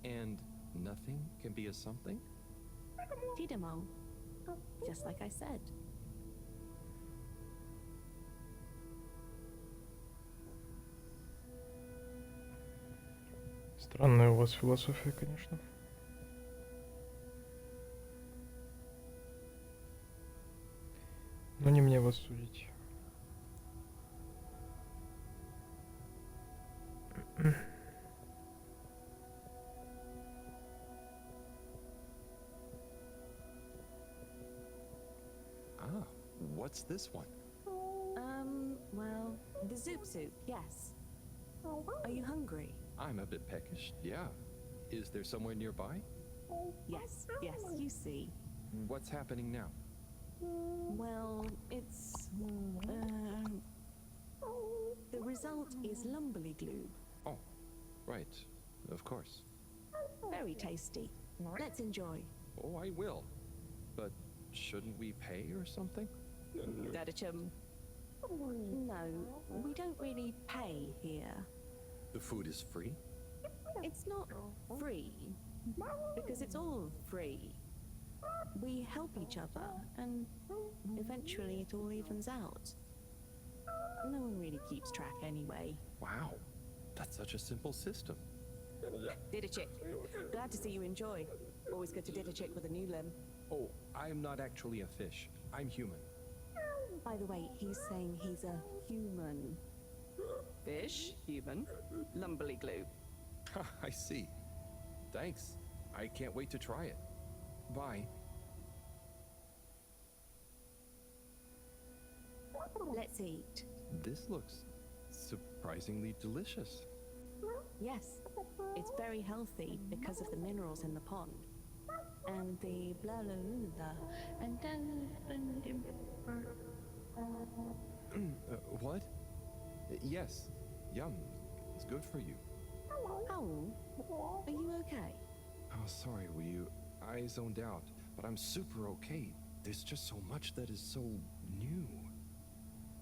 [SPEAKER 2] and nothing can be a something?
[SPEAKER 13] Tidimo, just like I said.
[SPEAKER 1] Странная у вас философия, конечно. Но не мне вас судить.
[SPEAKER 2] Ah, what's this one?
[SPEAKER 13] Well, the zoop soup, yes. Are you hungry?
[SPEAKER 2] I'm a bit peckish, yeah. Is there somewhere nearby?
[SPEAKER 13] Yes, you see.
[SPEAKER 2] What's happening now?
[SPEAKER 13] Well, it's... the result is lumberly glue.
[SPEAKER 2] Oh, right. Of course.
[SPEAKER 13] Very tasty. Let's enjoy.
[SPEAKER 2] Oh, I will. But shouldn't we pay or something?
[SPEAKER 13] Dadachum. No, we don't really pay here.
[SPEAKER 2] The food is free?
[SPEAKER 13] It's not free, because it's all free. We help each other, and eventually it all evens out. No one really keeps track anyway.
[SPEAKER 2] Wow, that's such a simple system.
[SPEAKER 13] Didachick, glad to see you enjoy. Always good to Didachick with a new limb.
[SPEAKER 2] Oh, I'm not actually a fish. I'm human.
[SPEAKER 13] By the way, he's saying he's a human. Fish, human, lumberly glue.
[SPEAKER 2] I see. Thanks. I can't wait to try it. Bye.
[SPEAKER 13] Let's eat.
[SPEAKER 2] This looks surprisingly delicious.
[SPEAKER 13] Yes, it's very healthy because of the minerals in the pond. And the blah blah blah. And then...
[SPEAKER 2] What? Yes. Yum. It's good for you.
[SPEAKER 13] Owl, are you okay?
[SPEAKER 2] Oh, sorry, I zoned out, but I'm super okay. There's just so much that is so new.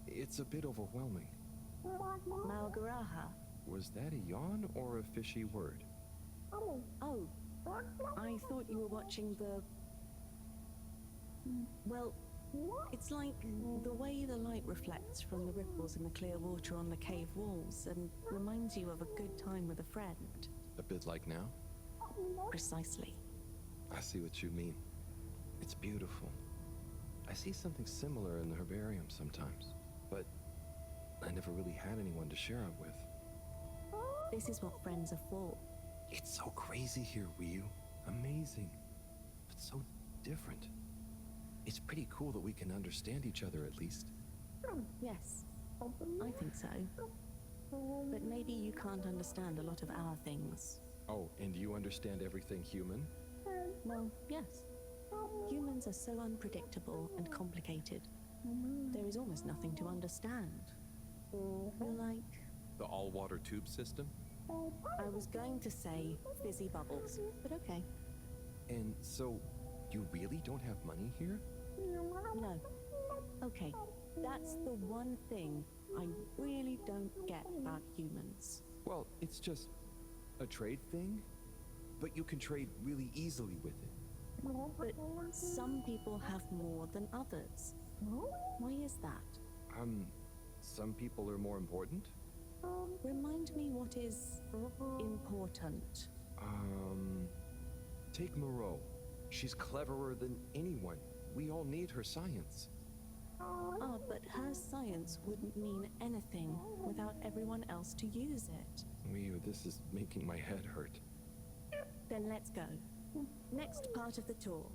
[SPEAKER 2] It's a bit overwhelming.
[SPEAKER 13] Malgaraha.
[SPEAKER 2] Was that a yawn or a fishy word?
[SPEAKER 13] Oh, I thought you were watching the... Well, it's like the way the light reflects from the ripples in the clear water on the cave walls and reminds you of a good time with a friend.
[SPEAKER 2] A bit like now?
[SPEAKER 13] Precisely.
[SPEAKER 2] I see what you mean. It's beautiful. I see something similar in the herbarium sometimes, but I never really had anyone to share it with.
[SPEAKER 13] This is what friends are for.
[SPEAKER 2] It's so crazy here, Ryu. Amazing. But so different. It's pretty cool that we can understand each other at least.
[SPEAKER 13] Yes, I think so. But maybe you can't understand a lot of our things.
[SPEAKER 2] Oh, and you understand everything human?
[SPEAKER 13] Well, yes. Humans are so unpredictable and complicated. There is almost nothing to understand. You're like...
[SPEAKER 2] The all-water tube system?
[SPEAKER 13] I was going to say fizzy bubbles, but okay.
[SPEAKER 2] And so, you really don't have money here?
[SPEAKER 13] No. Okay, that's the one thing I really don't get about humans.
[SPEAKER 2] Well, it's just a trade thing, but you can trade really easily with it.
[SPEAKER 13] But some people have more than others. Why is that?
[SPEAKER 2] Some people are more important?
[SPEAKER 13] Remind me what is important.
[SPEAKER 2] Take Moro. She's cleverer than anyone. We all need her science.
[SPEAKER 13] Ah, but her science wouldn't mean anything without everyone else to use it.
[SPEAKER 2] This is making my head hurt.
[SPEAKER 13] Then let's go. Next part of the tour.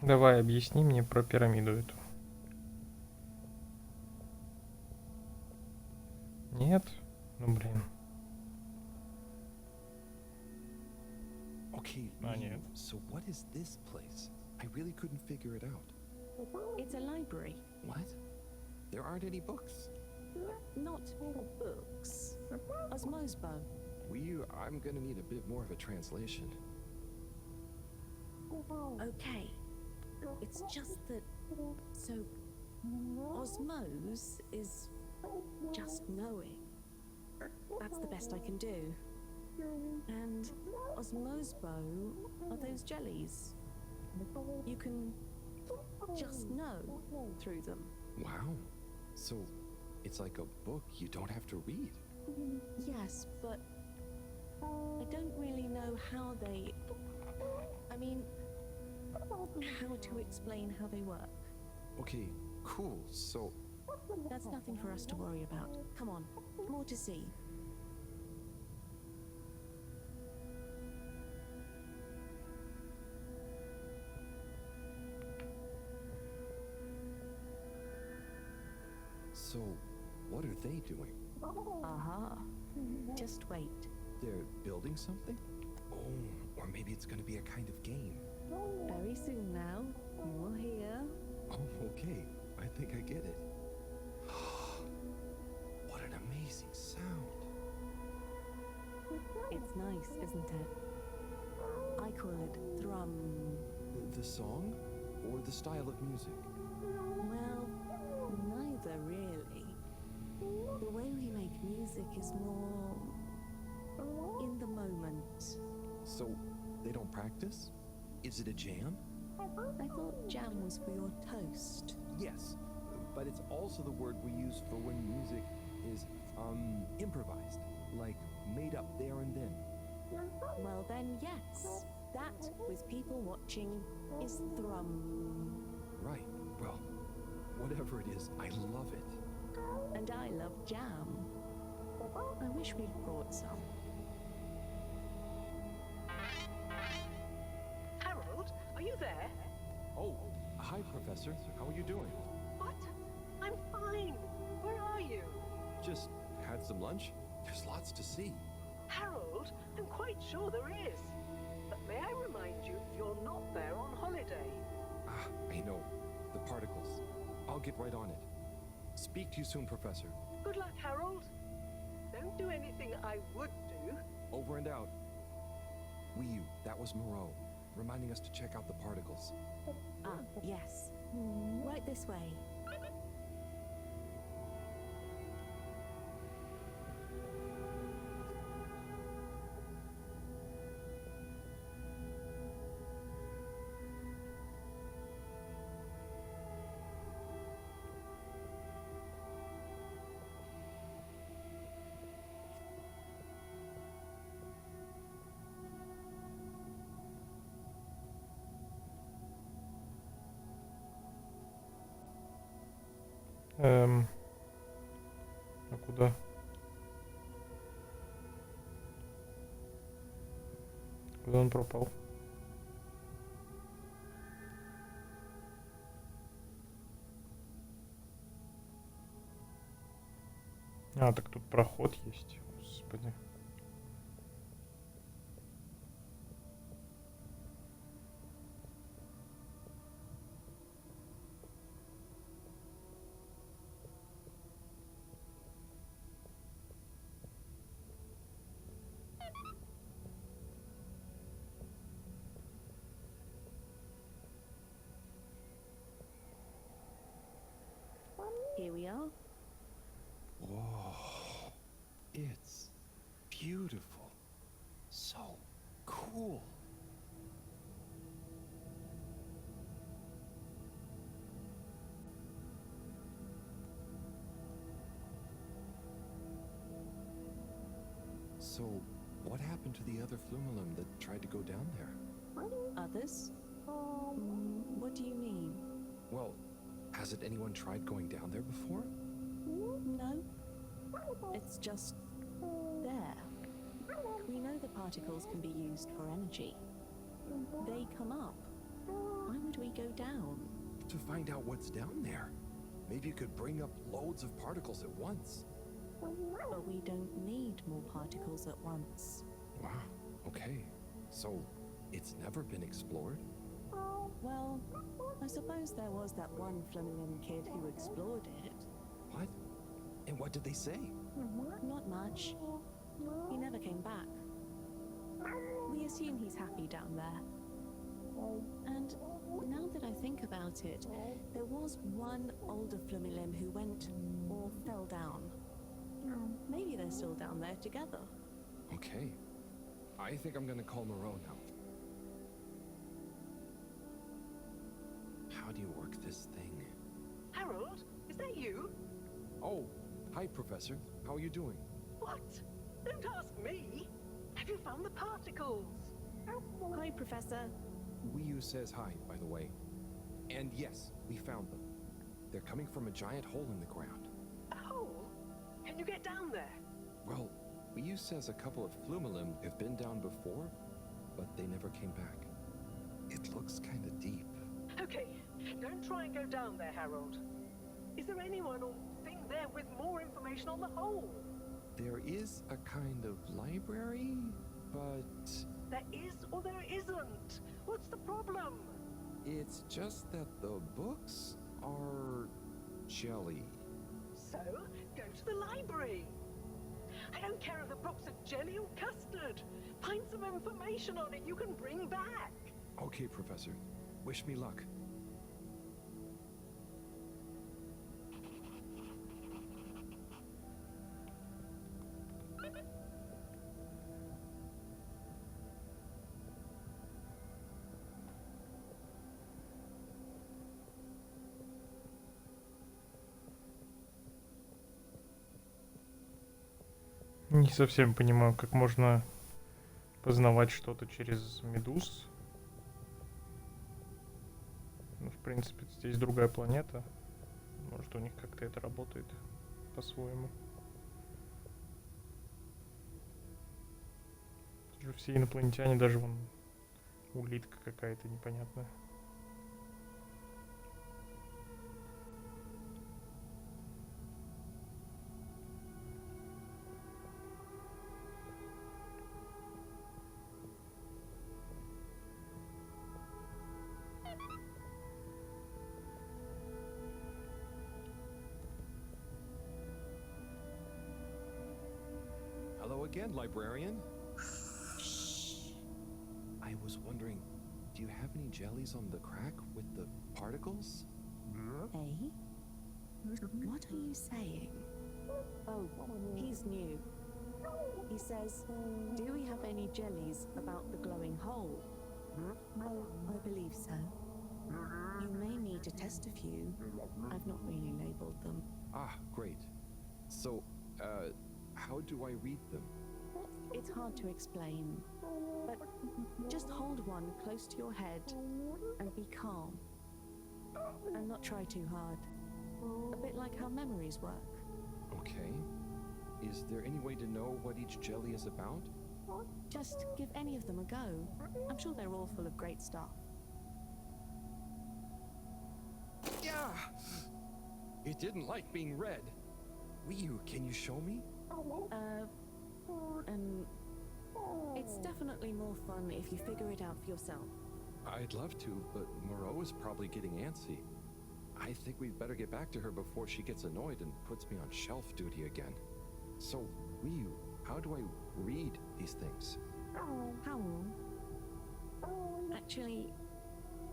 [SPEAKER 1] Давай, объясни мне про пирамиду эту.
[SPEAKER 2] Okay, so what is this place? I really couldn't figure it out.
[SPEAKER 13] It's a library.
[SPEAKER 2] What? There aren't any books.
[SPEAKER 13] Not books. Osmosbo.
[SPEAKER 2] I'm gonna need a bit more of a translation.
[SPEAKER 13] Okay. It's just that. So, osmose is just knowing. That's the best I can do. And osmosbo are those jellies. You can just know through them.
[SPEAKER 2] Wow. So, it's like a book you don't have to read.
[SPEAKER 13] Yes, but I don't really know how they... I mean, how to explain how they work.
[SPEAKER 2] Okay, cool, so...
[SPEAKER 13] That's nothing for us to worry about. Come on, more to see.
[SPEAKER 2] So, what are they doing?
[SPEAKER 13] Aha. Just wait.
[SPEAKER 2] They're building something? Oh, or maybe it's gonna be a kind of game.
[SPEAKER 13] Very soon now. You'll hear.
[SPEAKER 2] Oh, okay. I think I get it. What an amazing sound.
[SPEAKER 13] It's nice, isn't it? I call it thrum.
[SPEAKER 2] The song? Or the style of music?
[SPEAKER 13] Well, neither really. The way we make music is more in the moment.
[SPEAKER 2] So, they don't practice? Is it a jam?
[SPEAKER 13] I thought jam was for your toast.
[SPEAKER 2] Yes, but it's also the word we use for when music is, improvised. Like, made up there and then.
[SPEAKER 13] Well then, yes. That, with people watching, is thrum.
[SPEAKER 2] Right, well, whatever it is, I love it.
[SPEAKER 13] And I love jam. I wish we'd brought some.
[SPEAKER 14] Harold, are you there?
[SPEAKER 2] Oh, hi, Professor. How are you doing?
[SPEAKER 14] What? I'm fine. Where are you?
[SPEAKER 2] Just had some lunch. There's lots to see.
[SPEAKER 14] Harold, I'm quite sure there is. But may I remind you, you're not there on holiday.
[SPEAKER 2] Ah, I know. The particles. I'll get right on it. Speak to you soon, Professor.
[SPEAKER 14] Good luck, Harold. Don't do anything I would do.
[SPEAKER 2] Over and out. That was Moro, reminding us to check out the particles.
[SPEAKER 13] Ah, yes. Right this way.
[SPEAKER 1] А куда? Куда он пропал? А, так тут проход есть. Господи.
[SPEAKER 13] Here we are.
[SPEAKER 2] Whoa. It's beautiful. So cool. So, what happened to the other flumelum that tried to go down there?
[SPEAKER 13] Others? What do you mean?
[SPEAKER 2] Well, hasn't anyone tried going down there before?
[SPEAKER 13] No. It's just there. We know the particles can be used for energy. They come up. Why would we go down?
[SPEAKER 2] To find out what's down there. Maybe you could bring up loads of particles at once.
[SPEAKER 13] But we don't need more particles at once.
[SPEAKER 2] Wow, okay. So, It's never been explored?
[SPEAKER 13] Well, I suppose there was that one Flemington kid who explored it.
[SPEAKER 2] What? And what did they say?
[SPEAKER 13] Not much. He never came back. We assume he's happy down there. And now that I think about it, there was one older Flemington who went or fell down. Maybe they're still down there together.
[SPEAKER 2] Okay. I think I'm gonna call Moreau now. How do you work this thing?
[SPEAKER 14] Harold, is that you?
[SPEAKER 2] Oh, hi, Professor. How are you doing?
[SPEAKER 14] What? Don't ask me. Have you found the particles?
[SPEAKER 13] Hi, Professor.
[SPEAKER 2] Wiyu says hi, by the way. And yes, we found them. They're coming from a giant hole in the ground.
[SPEAKER 14] A hole? Can you get down there?
[SPEAKER 2] Well, Wiyu says a couple of Flumilim have been down before, but they never came back. It looks kind of deep.
[SPEAKER 14] Okay, don't try and go down there, Harold. Is there anyone or thing there with more information on the hole?
[SPEAKER 2] There is a kind of library, but
[SPEAKER 14] There is or there isn't. What's the problem?
[SPEAKER 2] it's just that the books are jelly.
[SPEAKER 14] So, go to the library. I don't care if the books are jelly or custard. Find some information on it you can bring back.
[SPEAKER 2] Okay, Professor. Wish me luck.
[SPEAKER 1] Не совсем понимаю, как можно познавать что-то через медуз. Ну, в принципе, здесь другая планета. Может, у них как-то это работает по-своему. Тут же все инопланетяне, даже вон улитка какая-то непонятная.
[SPEAKER 2] Hello again, librarian. I was wondering, do you have any jellies on the crack with the particles?
[SPEAKER 13] Eh? What are you saying? Oh, he's new. He says, do we have any jellies about the glowing hole? I believe so. You may need to test a few. I've not really labeled them.
[SPEAKER 2] Ah, great. So, how do I read them?
[SPEAKER 13] It's hard to explain, but just hold one close to your head and be calm. And not try too hard. A bit like how memories work.
[SPEAKER 2] Okay. Is there any way to know what each jelly is about?
[SPEAKER 13] Just give any of them a go. I'm sure they're all full of great stuff.
[SPEAKER 2] Yeah! It didn't like being read. Wiyu, can you show me?
[SPEAKER 13] It's definitely more fun if you figure it out for yourself.
[SPEAKER 2] I'd love to, but Moreau is probably getting antsy. I think we'd better get back to her before she gets annoyed and puts me on shelf duty again. So, Wiyu, how do I read these things?
[SPEAKER 13] How? Actually,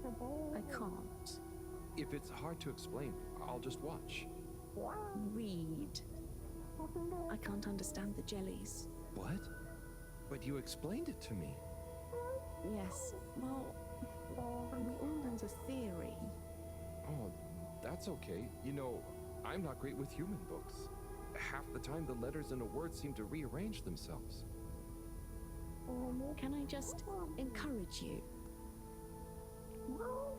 [SPEAKER 13] I can't.
[SPEAKER 2] If it's hard to explain, I'll just watch.
[SPEAKER 13] Read. I can't understand the jellies.
[SPEAKER 2] What? But you explained it to me.
[SPEAKER 13] Yes, well, we all know the theory.
[SPEAKER 2] Oh, that's okay. You know, I'm not great with human books. Half the time the letters in a word seem to rearrange themselves.
[SPEAKER 13] Can I just encourage you?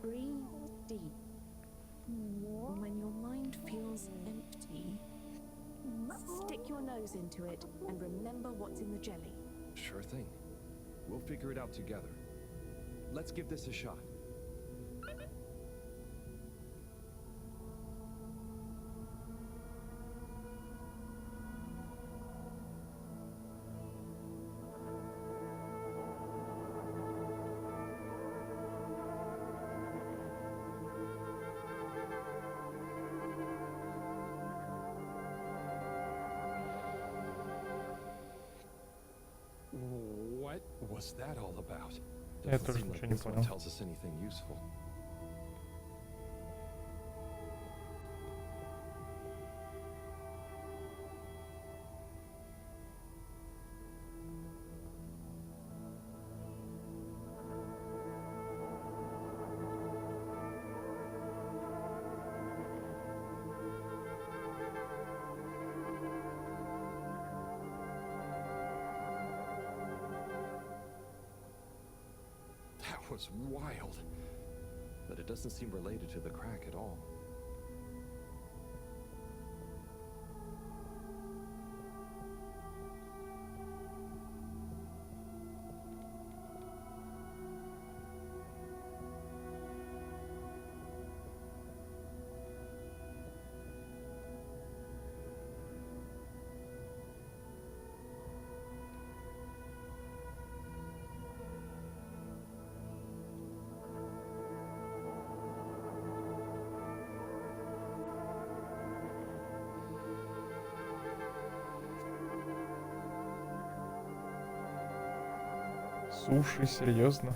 [SPEAKER 13] Breathe deep. When your mind feels empty, stick your nose into it and remember what's in the jelly.
[SPEAKER 2] Sure thing. We'll figure it out together. Let's give this a shot. What was that all about?
[SPEAKER 1] Я
[SPEAKER 2] Doesn't
[SPEAKER 1] тоже
[SPEAKER 2] seem like
[SPEAKER 1] ничего не
[SPEAKER 2] this one
[SPEAKER 1] понял.
[SPEAKER 2] tells us anything useful. That was wild. But it doesn't seem related to the crack at all.
[SPEAKER 1] Суши, серьезно?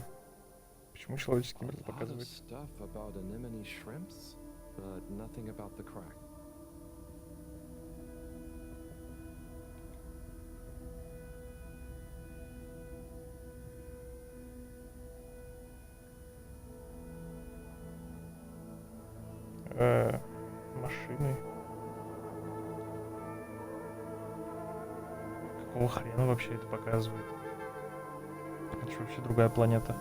[SPEAKER 1] Почему человеческий мир
[SPEAKER 2] A lot of
[SPEAKER 1] показывает?
[SPEAKER 2] stuff about anemone shrimps, but nothing about the crack.
[SPEAKER 1] Машины. Какого хрена вообще это показывает? Это же вообще другая планета.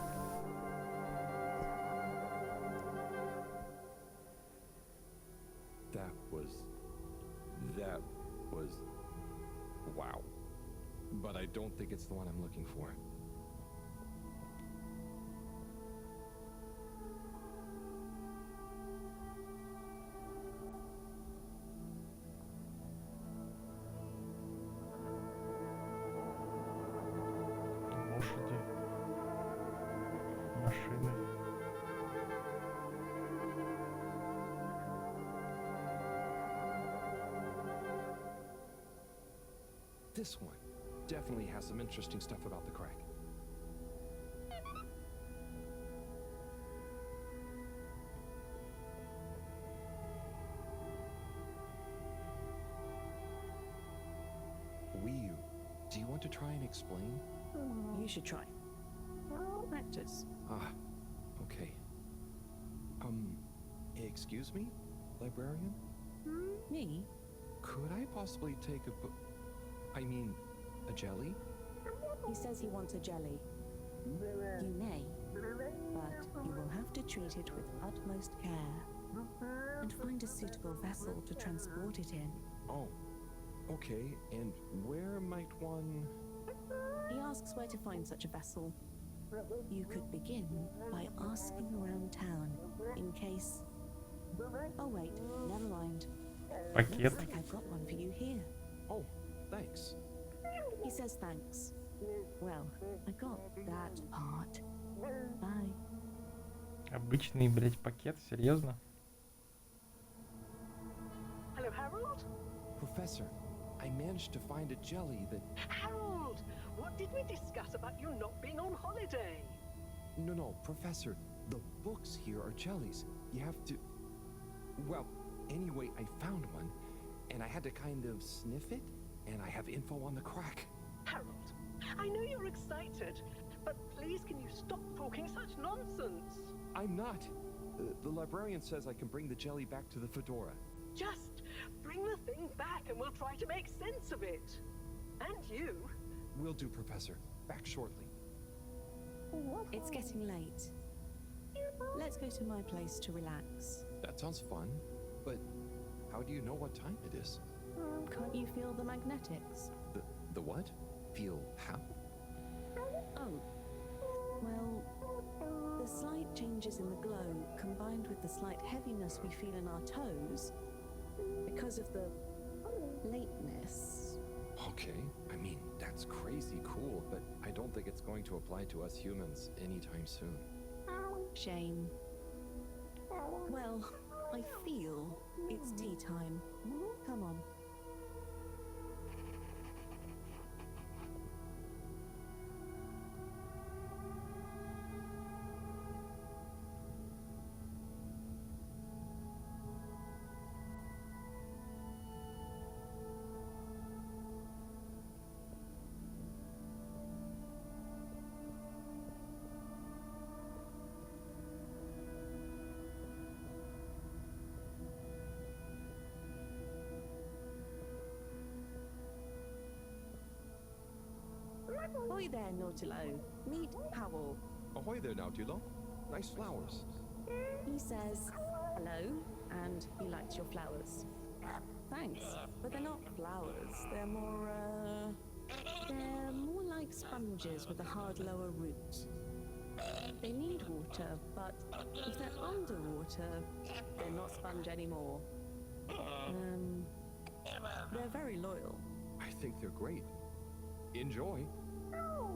[SPEAKER 2] That was... wow. But I don't think it's the one I'm looking for.
[SPEAKER 1] Лошади. Машины.
[SPEAKER 2] This one definitely has some interesting stuff about the crack. Do you want to try and explain?
[SPEAKER 13] You should try. Practice.
[SPEAKER 2] Ah, okay. Excuse me, librarian?
[SPEAKER 13] Me?
[SPEAKER 2] Could I possibly take a book? I mean, a jelly?
[SPEAKER 13] He says he wants a jelly. You may, but you will have to treat it with utmost care and find a suitable vessel to transport it in.
[SPEAKER 2] Oh, okay. And where might one...
[SPEAKER 13] He asks where to find such a vessel. You could begin by asking around town in case... Oh wait, never mind.
[SPEAKER 1] Пакет.
[SPEAKER 13] Looks like I've got one for you here.
[SPEAKER 2] Oh, thanks.
[SPEAKER 13] He says thanks. Well, I got that part. Bye.
[SPEAKER 1] Обычный, блять, пакет? Серьезно?
[SPEAKER 14] Hello, Harold?
[SPEAKER 2] Professor, I managed to find a jelly that...
[SPEAKER 14] Harold! What did we discuss about you not being on holiday?
[SPEAKER 2] No, Professor. The books here are jellies. You have to... Well, anyway, I found one, and I had to kind of sniff it, and I have info on the crack.
[SPEAKER 14] Harold, I know you're excited, but please can you stop talking such nonsense?
[SPEAKER 2] I'm not. The librarian says I can bring the jelly back to the fedora.
[SPEAKER 14] Just bring the thing back and we'll try to make sense of it. And you.
[SPEAKER 2] Will do, Professor. Back shortly.
[SPEAKER 13] It's getting late. Let's go to my place to relax.
[SPEAKER 2] That sounds fun, but how do you know what time it is?
[SPEAKER 13] Can't you feel the magnetics?
[SPEAKER 2] The what? Feel how?
[SPEAKER 13] Oh, well, the slight changes in the glow combined with the slight heaviness we feel in our toes because of the lateness.
[SPEAKER 2] Okay, I mean, that's crazy cool, but I don't think it's going to apply to us humans anytime soon.
[SPEAKER 13] Shame. Well, I feel it's tea time. Come on. Ahoy there, Nautilo. Meet Howell.
[SPEAKER 2] Ahoy there, Nautilo. Nice flowers.
[SPEAKER 13] He says hello, and he likes your flowers. Thanks, but they're not flowers. They're more like sponges with a hard lower root. They need water, but if they're underwater, they're not sponge anymore. They're very loyal.
[SPEAKER 2] I think they're great. Enjoy.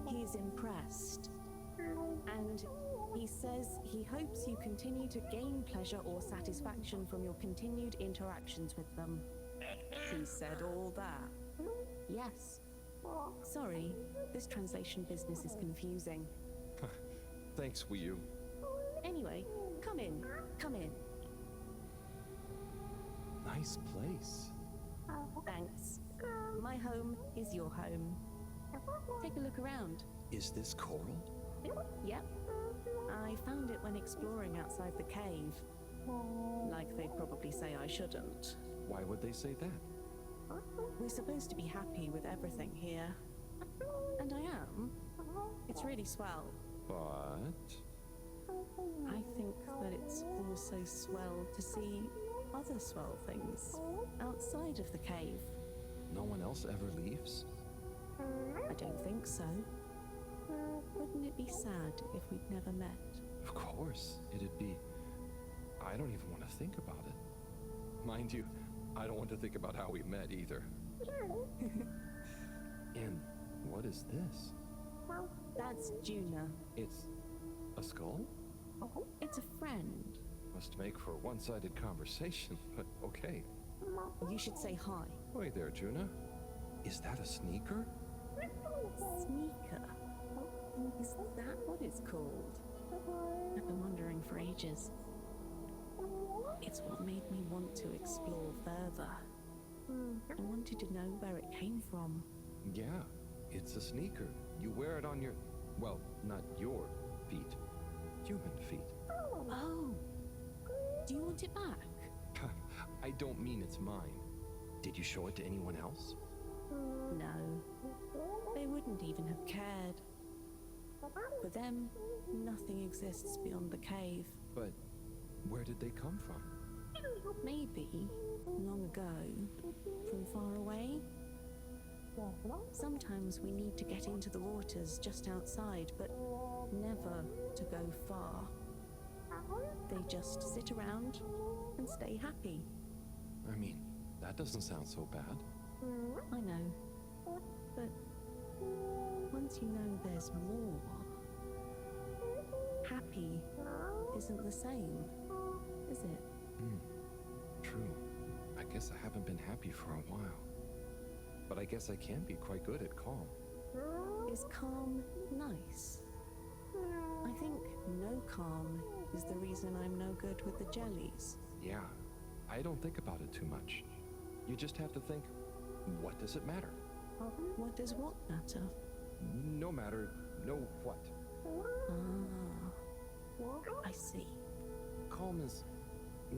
[SPEAKER 13] He's impressed. And he says he hopes you continue to gain pleasure or satisfaction from your continued interactions with them. He said all that. Yes. Sorry, this translation business is confusing.
[SPEAKER 2] Thanks, Wii U.
[SPEAKER 13] Anyway, come in. Come in.
[SPEAKER 2] Nice place.
[SPEAKER 13] Thanks. My home is your home. Take a look around.
[SPEAKER 2] Is this coral?
[SPEAKER 13] Yep. I found it when exploring outside the cave. Like they'd probably say I shouldn't.
[SPEAKER 2] Why would they say that?
[SPEAKER 13] We're supposed to be happy with everything here. And I am. It's really swell.
[SPEAKER 2] But...
[SPEAKER 13] I think that it's also swell to see other swell things outside of the cave.
[SPEAKER 2] No one else ever leaves?
[SPEAKER 13] I don't think so. Wouldn't it be sad if we'd never met?
[SPEAKER 2] Of course, it'd be... I don't even want to think about it. Mind you, I don't want to think about how we met either. And what is this?
[SPEAKER 13] That's Juna.
[SPEAKER 2] It's a skull?
[SPEAKER 13] It's a friend.
[SPEAKER 2] Must make for a one-sided conversation, but okay.
[SPEAKER 13] You should say hi.
[SPEAKER 2] Wait there, Juna. Is that a sneaker?
[SPEAKER 13] Sneaker? Is that what it's called? I've been wondering for ages. It's what made me want to explore further. I wanted to know where it came from.
[SPEAKER 2] Yeah, it's a sneaker. You wear it on your... well, not your feet. Human feet.
[SPEAKER 13] Oh! Do you want it back?
[SPEAKER 2] I don't mean it's mine. Did you show it to anyone else?
[SPEAKER 13] No. They wouldn't even have cared. For them, nothing exists beyond the cave.
[SPEAKER 2] But where did they come from?
[SPEAKER 13] Maybe, long ago, from far away. Sometimes we need to get into the waters just outside, but never to go far. They just sit around and stay happy.
[SPEAKER 2] I mean, that doesn't sound so bad.
[SPEAKER 13] I know. But once you know there's more, happy isn't the same, is it?
[SPEAKER 2] True. I guess I haven't been happy for a while. But I guess I can be quite good at calm.
[SPEAKER 13] Is calm nice? I think no calm is the reason I'm no good with the jellies.
[SPEAKER 2] Yeah, I don't think about it too much. You just have to think, what does it matter?
[SPEAKER 13] What does what matter?
[SPEAKER 2] No matter, no what.
[SPEAKER 13] I see.
[SPEAKER 2] Calm is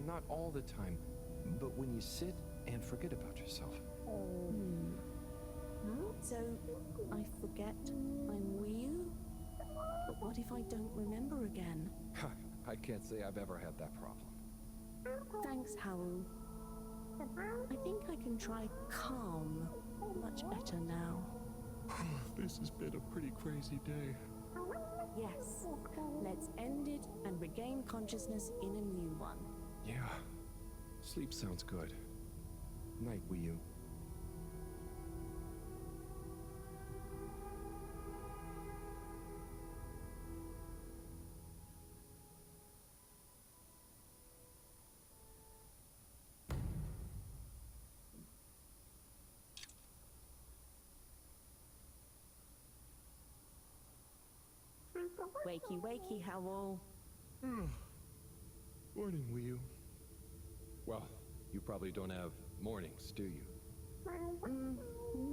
[SPEAKER 2] not all the time, but when you sit and forget about yourself.
[SPEAKER 13] So, I forget I'm Wii U? But what if I don't remember again?
[SPEAKER 2] I can't say I've ever had that problem.
[SPEAKER 13] Thanks, Howell. I think I can try calm much better now.
[SPEAKER 2] This has been a pretty crazy day.
[SPEAKER 13] Yes, let's end it and regain consciousness in a new one.
[SPEAKER 2] Yeah, sleep sounds good. Night, Wii U.
[SPEAKER 13] Wakey, wakey, Howell.
[SPEAKER 2] Morning, Wii U. Well, you probably don't have mornings, do you?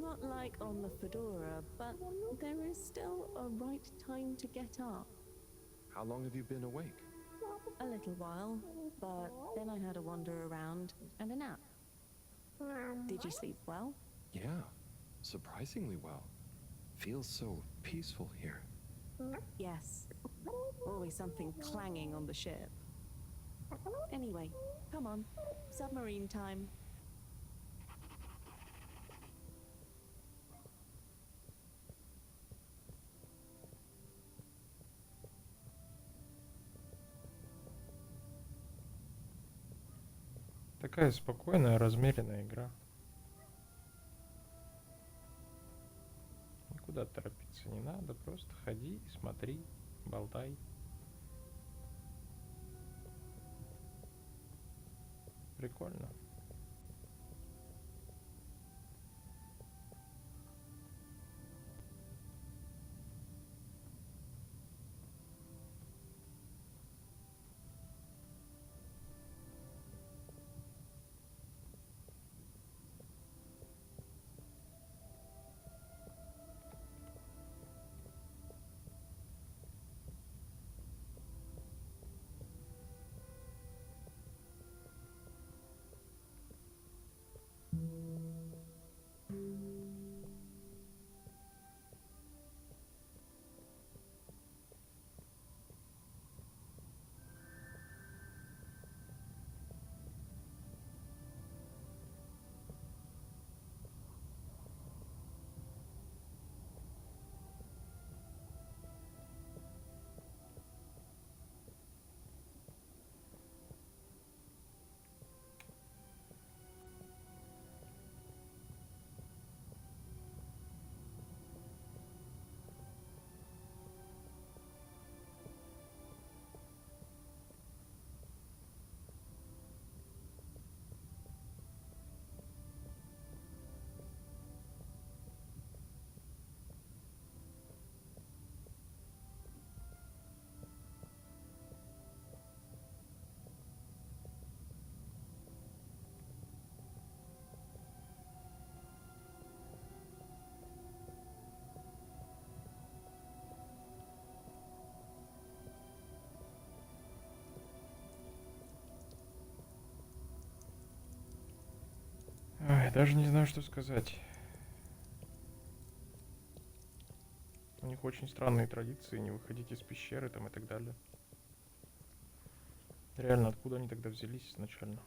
[SPEAKER 13] Not like on the Fedora, but there is still a right time to get up.
[SPEAKER 2] How long have you been awake?
[SPEAKER 13] A little while, but then I had a wander around and a nap. Did you sleep well?
[SPEAKER 2] Yeah, surprisingly well. Feels so peaceful here.
[SPEAKER 13] Yes. Always something clanging on the ship. Anyway, come on. Submarine time.
[SPEAKER 1] Такая спокойная, размеренная игра. Никуда торопиться не надо, просто ходи, смотри, болтай. Прикольно. Ой, даже не знаю, что сказать. У них очень странные традиции, не выходить из пещеры там и так далее. Реально, откуда они тогда взялись изначально?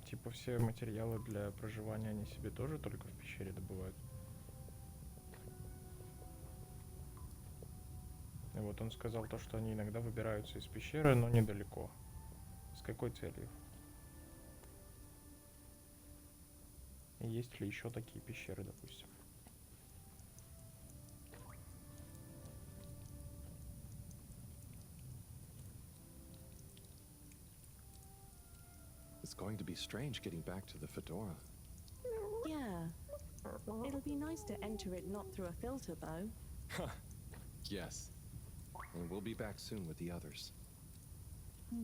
[SPEAKER 1] Типа все материалы для проживания они себе тоже только в пещере добывают. И вот он сказал то, что они иногда выбираются из пещеры, но недалеко. С какой целью? И есть ли еще такие пещеры, допустим?
[SPEAKER 2] It's going to be strange getting back to the Fedora.
[SPEAKER 13] Yeah. It'll be nice to enter it not through a filter, though.
[SPEAKER 2] Yes. And we'll be back soon with the others.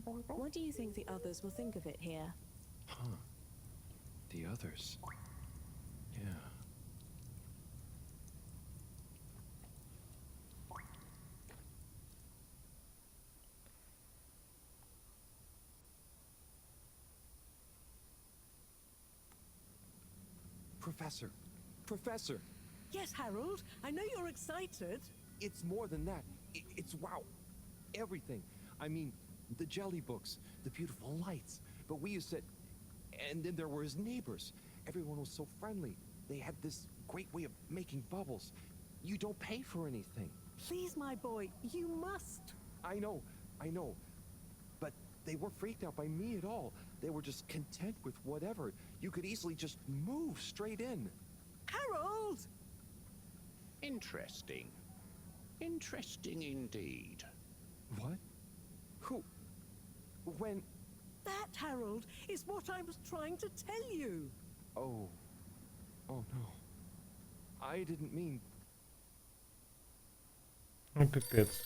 [SPEAKER 13] What do you think the others will think of it here?
[SPEAKER 2] Huh. The others. Yeah. Professor! Professor!
[SPEAKER 3] Yes, Harold, I know you're excited.
[SPEAKER 2] It's more than that. It's wow. Everything. I mean, the jelly books, the beautiful lights. But we used to... And then there were his neighbors. Everyone was so friendly. They had this great way of making bubbles. You don't pay for anything.
[SPEAKER 3] Please, my boy, you must.
[SPEAKER 2] I know. But they weren't freaked out by me at all. They were just content with whatever. You could easily just move straight in.
[SPEAKER 3] Harold!
[SPEAKER 8] Interesting. Interesting indeed.
[SPEAKER 2] What? Who? When?
[SPEAKER 3] That, Harold, is what I was trying to tell you.
[SPEAKER 2] Oh. Oh no. I didn't mean...
[SPEAKER 1] Ну, пипец.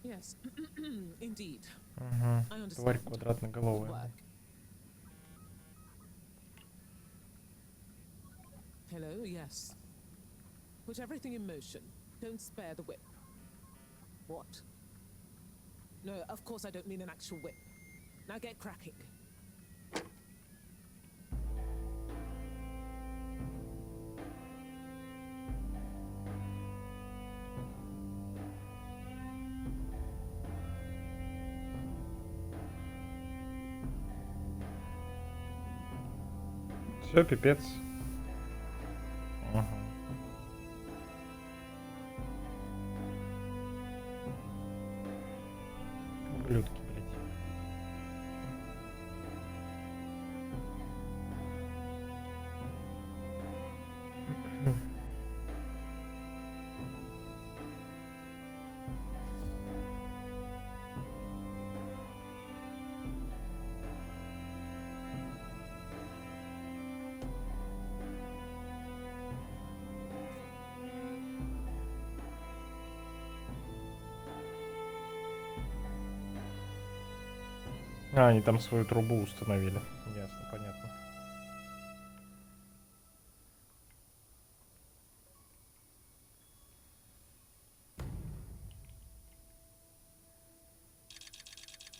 [SPEAKER 10] Yes, indeed.
[SPEAKER 1] Угу.
[SPEAKER 10] I understand.
[SPEAKER 1] Тварь квадратноголовая.
[SPEAKER 10] Work. Hello, yes. Put everything in motion. Don't spare the whip. What?
[SPEAKER 3] No, of course I don't mean an actual whip. Now get cracking.
[SPEAKER 1] Все, пипец. Ага. Ублюдки, блядь. А, они там свою трубу установили. Ясно, понятно.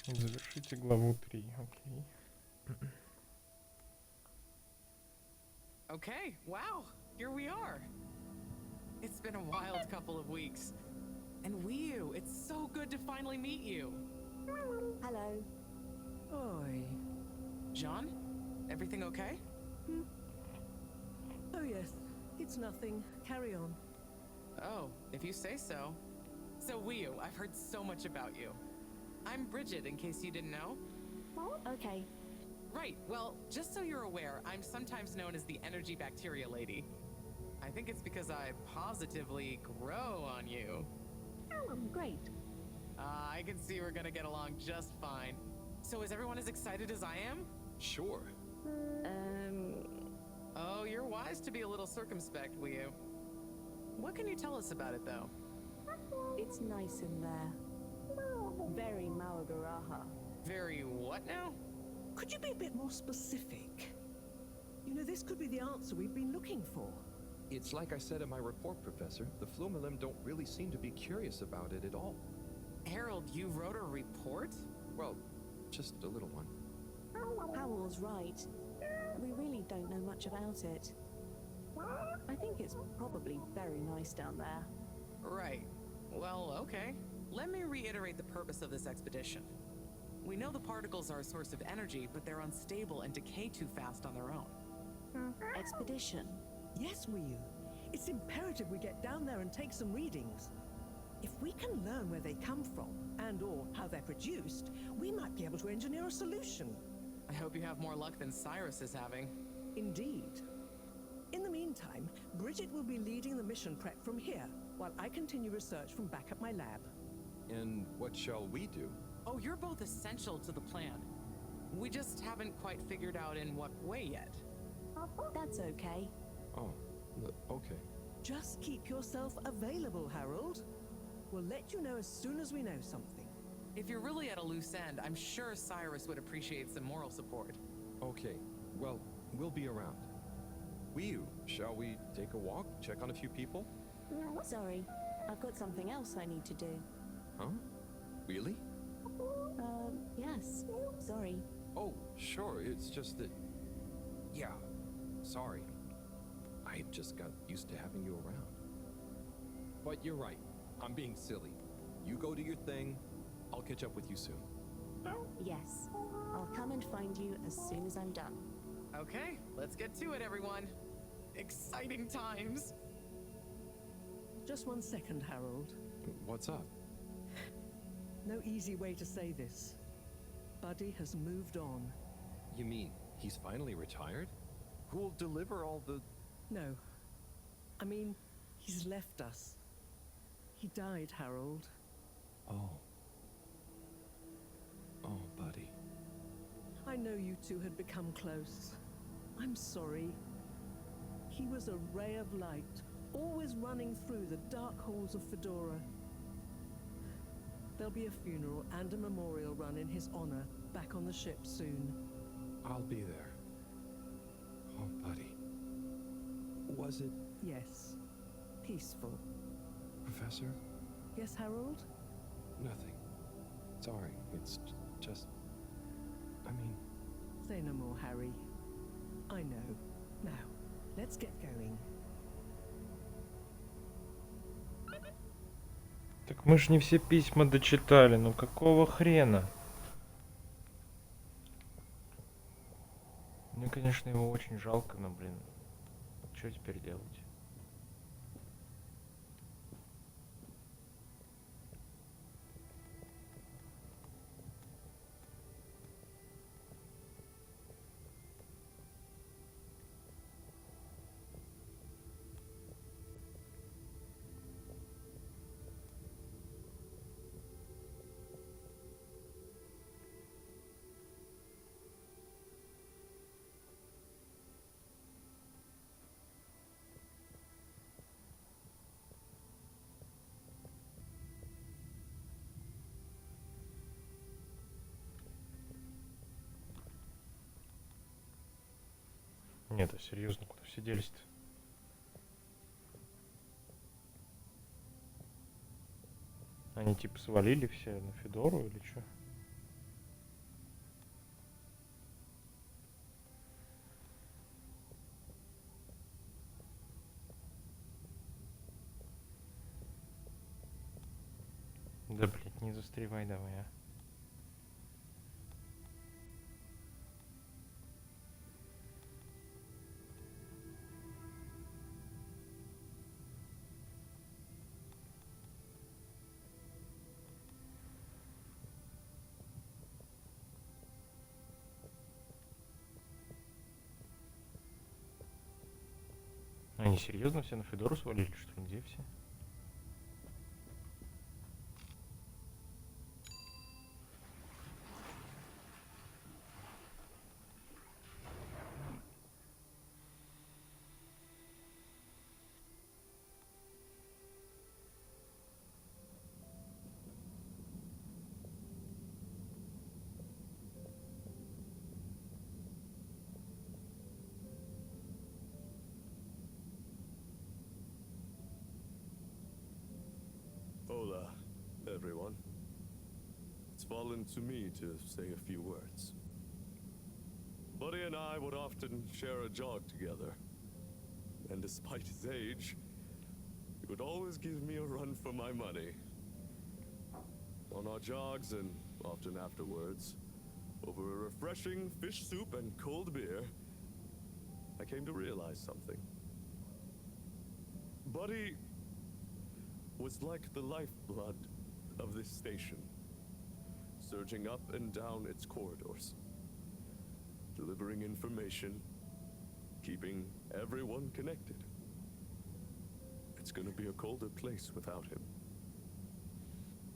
[SPEAKER 1] Завершите главу 3, окей.
[SPEAKER 10] Okay, wow, here we are. It's been a wild couple of weeks. And Wiu, it's so good to finally meet you.
[SPEAKER 13] Hello.
[SPEAKER 3] Oi.
[SPEAKER 10] John, everything okay?
[SPEAKER 3] Oh yes, it's nothing. Carry on.
[SPEAKER 10] Oh, if you say so. So Wiu, I've heard so much about you. I'm Bridget, in case you didn't know.
[SPEAKER 13] Oh, okay.
[SPEAKER 10] Right, well, just so you're aware, I'm sometimes known as the energy bacteria lady. I think it's because I positively grow on you.
[SPEAKER 13] Oh, great.
[SPEAKER 10] I can see we're gonna get along just fine. So is everyone as excited as I am?
[SPEAKER 2] Sure.
[SPEAKER 10] Oh, you're wise to be a little circumspect, Wiu. What can you tell us about it, though?
[SPEAKER 13] It's nice in there. Very Mawagaraha.
[SPEAKER 10] Very what now?
[SPEAKER 3] Could you be a bit more specific? You know, this could be the answer we've been looking for.
[SPEAKER 2] It's like I said in my report, Professor. The Flumilim don't really seem to be curious about it at all.
[SPEAKER 10] Harold, you wrote a report?
[SPEAKER 2] Well, just a little one.
[SPEAKER 13] Howell's right. We really don't know much about it. I think it's probably very nice down there.
[SPEAKER 10] Right. Well, okay. Let me reiterate the purpose of this expedition. We know the particles are a source of energy, but they're unstable and decay too fast on their own.
[SPEAKER 13] Expedition?
[SPEAKER 3] Yes, Wiu. It's imperative we get down there and take some readings. If we can learn where they come from, and or how they're produced, we might be able to engineer a solution.
[SPEAKER 10] I hope you have more luck than Cyrus is having.
[SPEAKER 3] Indeed. In the meantime, Bridget will be leading the mission prep from here, while I continue research from back at my lab.
[SPEAKER 2] And what shall we do?
[SPEAKER 10] Oh, you're both essential to the plan. We just haven't quite figured out in what way yet.
[SPEAKER 13] That's okay.
[SPEAKER 2] Oh, okay.
[SPEAKER 3] Just keep yourself available, Harold. We'll let you know as soon as we know something.
[SPEAKER 10] If you're really at a loose end, I'm sure Cyrus would appreciate some moral support.
[SPEAKER 2] Okay, well, we'll be around. Wiu, shall we take a walk, check on a few people?
[SPEAKER 13] Sorry, I've got something else I need to do.
[SPEAKER 2] Huh? Really?
[SPEAKER 13] Yes. Sorry.
[SPEAKER 2] Oh, sure, it's just that... Yeah, sorry. I just got used to having you around. But you're right, I'm being silly. You go do your thing, I'll catch up with you soon.
[SPEAKER 13] Yes. I'll come and find you as soon as I'm done.
[SPEAKER 10] Okay, let's get to it, everyone. Exciting times.
[SPEAKER 3] Just 1 second, Harold.
[SPEAKER 2] What's up?
[SPEAKER 3] No easy way to say this. Buddy has moved on.
[SPEAKER 2] You mean he's finally retired? Who'll deliver all the...
[SPEAKER 3] No. I mean, he's left us. He died, Harold.
[SPEAKER 2] Oh. Oh, buddy.
[SPEAKER 3] I know you two had become close. I'm sorry. He was a ray of light, always running through the dark halls of Fedora. There'll be a funeral and a memorial run in his honor back on the ship soon.
[SPEAKER 2] I'll be there. Oh, buddy. Was it...
[SPEAKER 3] Yes. Peaceful.
[SPEAKER 2] Professor?
[SPEAKER 3] Yes, Harold?
[SPEAKER 2] Nothing. sorry. It's just... I mean...
[SPEAKER 3] Say no more, Harry. I know. Now, let's get going.
[SPEAKER 1] Так мы ж не все письма дочитали, ну какого хрена? Мне, конечно, его очень жалко, но, блин, что теперь делать? Нет, а серьезно, куда все делись-то? Они типа свалили все на Федору или что? Да, блядь, не застревай давай, а. Они серьезно все на Федору свалили, что ли? Где все?
[SPEAKER 5] Hola, everyone. It's fallen to me to say a few words. Buddy and I would often share a jog together. And despite his age, he would always give me a run for my money. On our jogs and often afterwards, over a refreshing fish soup and cold beer, I came to realize something. Buddy was like the lifeblood of this station, surging up and down its corridors, delivering information, keeping everyone connected. It's gonna be a colder place without him.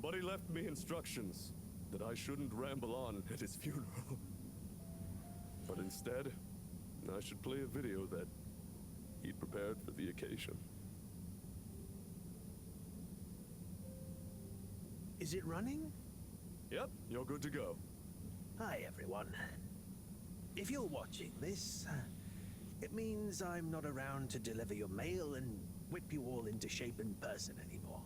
[SPEAKER 5] Buddy left me instructions that I shouldn't ramble on at his funeral. But instead, I should play a video that he'd prepared for the occasion.
[SPEAKER 4] Is it running?
[SPEAKER 5] Yep, you're good to go.
[SPEAKER 4] Hi, everyone. If you're watching this, it means I'm not around to deliver your mail and whip you all into shape in person anymore.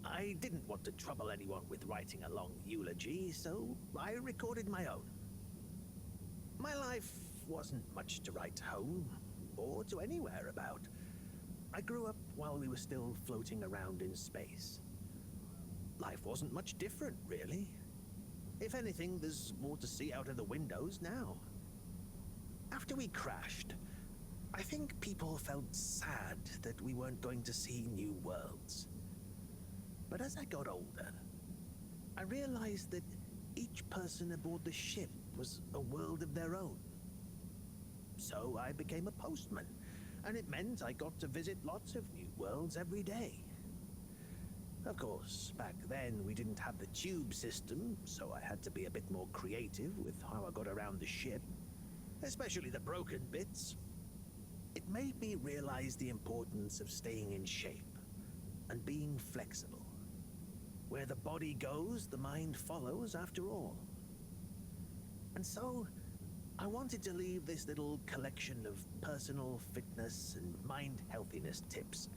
[SPEAKER 4] I didn't want to trouble anyone with writing a long eulogy, so I recorded my own. My life wasn't much to write home, or to anywhere about. I grew up while we were still floating around in space. Life wasn't much different, really. If anything, there's more to see out of the windows now. After we crashed, I think people felt sad that we weren't going to see new worlds. But as I got older, I realized that each person aboard the ship was a world of their own. So I became a postman, and it meant I got to visit lots of new worlds every day. Of course, back then we didn't have the tube system, so I had to be a bit more creative with how I got around the ship, especially the broken bits. It made me realize the importance of staying in shape and being flexible. Where the body goes, the mind follows after all. And so, I wanted to leave this little collection of personal fitness and mind healthiness tips,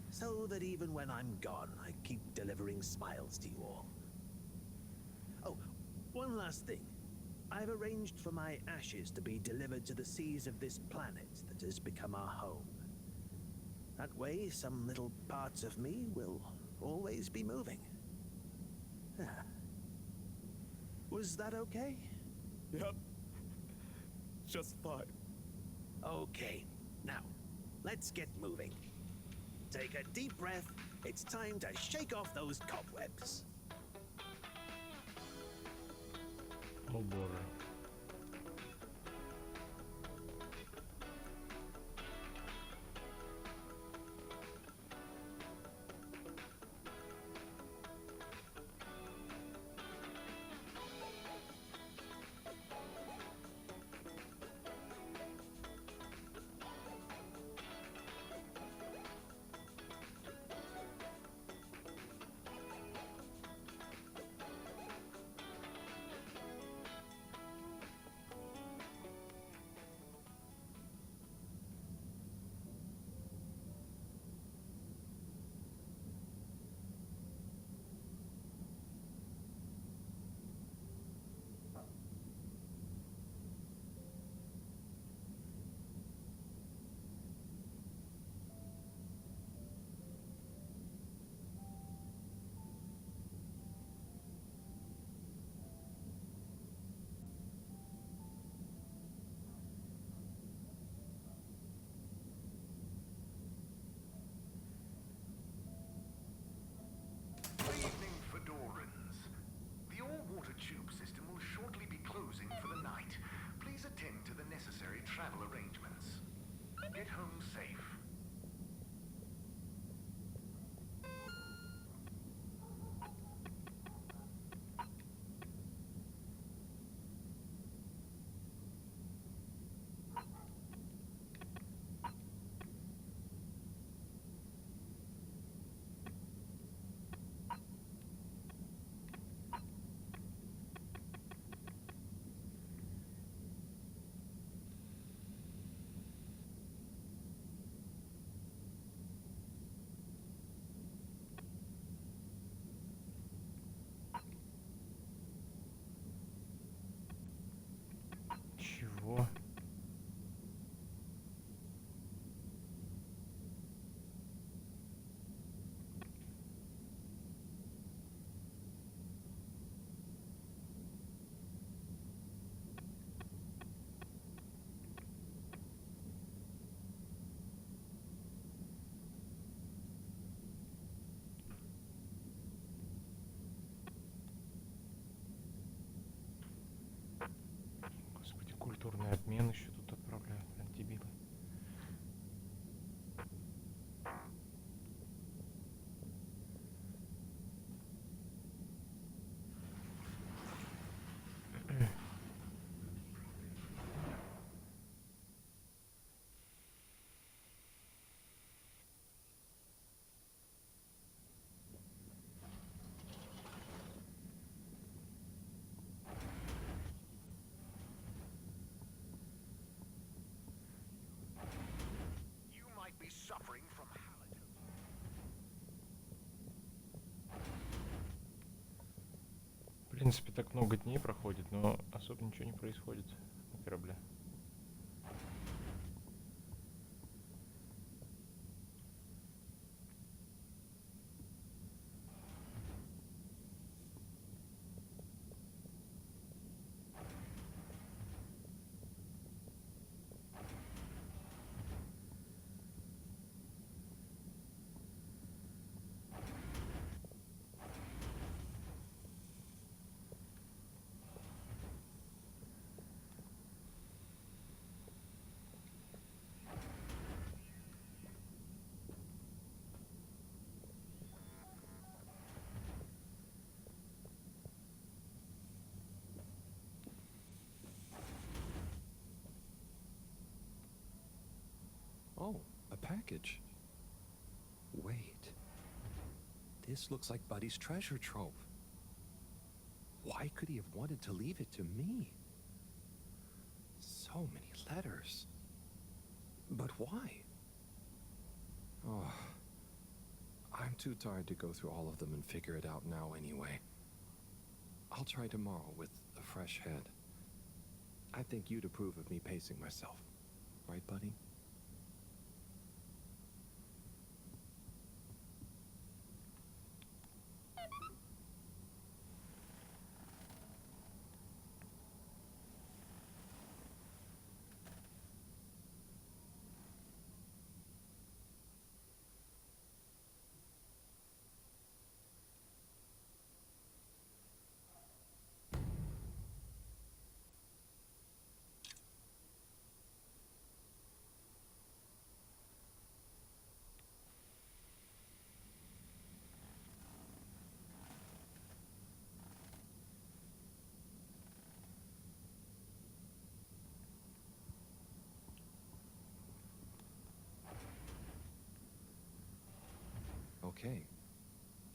[SPEAKER 4] so that even when I'm gone, I keep delivering smiles to you all. One last thing. I've arranged for my ashes to be delivered to the seas of this planet that has become our home. That way, some little parts of me will always be moving. Was that okay?
[SPEAKER 5] Yep. Just fine.
[SPEAKER 4] Okay. Now, let's get moving. Take a deep breath. It's time to shake off those cobwebs.
[SPEAKER 1] О боже.
[SPEAKER 15] travel arrangements. Get home safe.
[SPEAKER 1] Чего? Господи, культурный обмен еще тут отправляют, блин, дебилы.
[SPEAKER 15] You might be suffering from Halibut.
[SPEAKER 1] В принципе, так много дней проходит, но особо ничего не происходит на корабле.
[SPEAKER 2] Oh, a package. Wait. This looks like Buddy's treasure trove. Why could he have wanted to leave it to me? So many letters. But why? Oh, I'm too tired to go through all of them and figure it out now anyway. I'll try tomorrow with fresh head. I think you'd approve of me pacing myself. Right, buddy? Okay,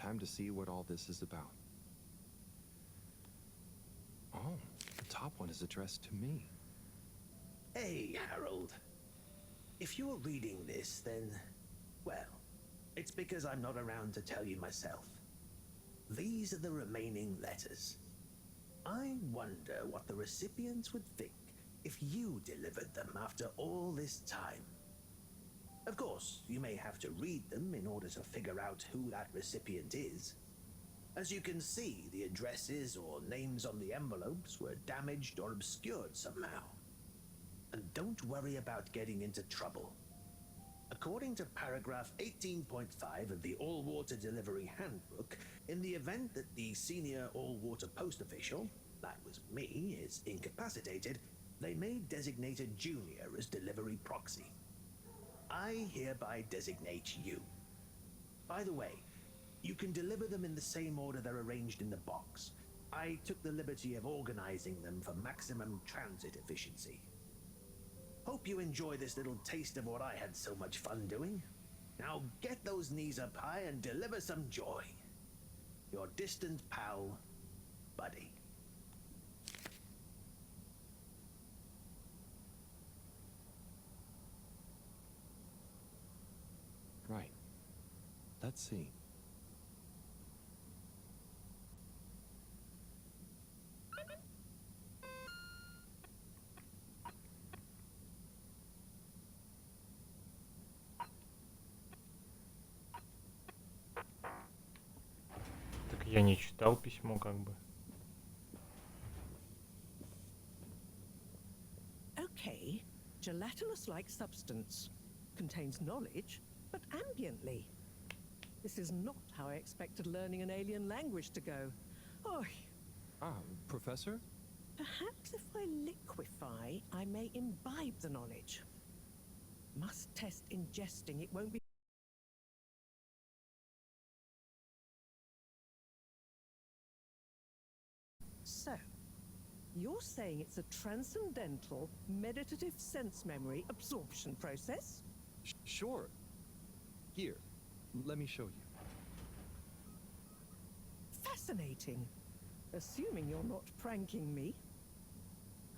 [SPEAKER 2] time to see what all this is about. Oh, the top one is addressed to me.
[SPEAKER 4] Hey, Harold. If you're reading this, then, well, it's because I'm not around to tell you myself. These are the remaining letters. I wonder what the recipients would think if you delivered them after all this time. Of course, you may have to read them in order to figure out who that recipient is. As you can see, the addresses or names on the envelopes were damaged or obscured somehow. And don't worry about getting into trouble. According to paragraph 18.5 of the All-Water Delivery Handbook, in the event that the senior all-water post official, that was me, is incapacitated, they may designate a junior as delivery proxy. I hereby designate you. By the way, you can deliver them in the same order they're arranged in the box. I took the liberty of organizing them for maximum transit efficiency. Hope you enjoy this little taste of what I had so much fun doing. Now get those knees up high and deliver some joy. Your distant pal, Buddy.
[SPEAKER 2] Right. Let's see.
[SPEAKER 1] Так я не читал письмо, как бы.
[SPEAKER 3] Okay, gelatinous-like substance. Contains knowledge, but ambiently. This is not how I expected learning an alien language to go. Oh,
[SPEAKER 2] Professor?
[SPEAKER 3] perhaps if I liquefy, I may imbibe the knowledge. Must test ingesting, it won't be... So, you're saying it's a transcendental, meditative sense memory absorption process?
[SPEAKER 2] Sure. Here, let me show you.
[SPEAKER 3] Fascinating. Assuming you're not pranking me.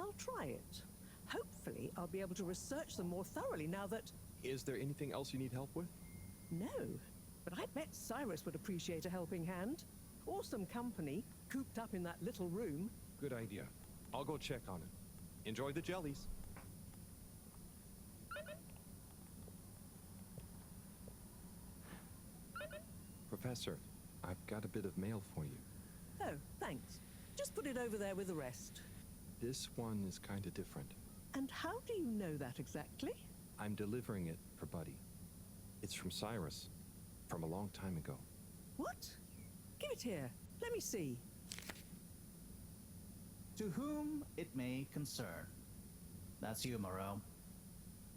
[SPEAKER 3] I'll try it. Hopefully, I'll be able to research them more thoroughly now that...
[SPEAKER 2] Is there anything else you need help with?
[SPEAKER 3] No, but I bet Cyrus would appreciate a helping hand. Or some company, cooped up in that little room.
[SPEAKER 2] Good idea. I'll go check on it. Enjoy the jellies. Professor, I've got a bit of mail for you.
[SPEAKER 3] Oh, thanks. Just put it over there with the rest.
[SPEAKER 2] This one is kinda different.
[SPEAKER 3] And how do you know that exactly?
[SPEAKER 2] I'm delivering it for Buddy. It's from Cyrus, from a long time ago.
[SPEAKER 3] What? Give it here. Let me see.
[SPEAKER 11] To whom it may concern. That's you, Moreau.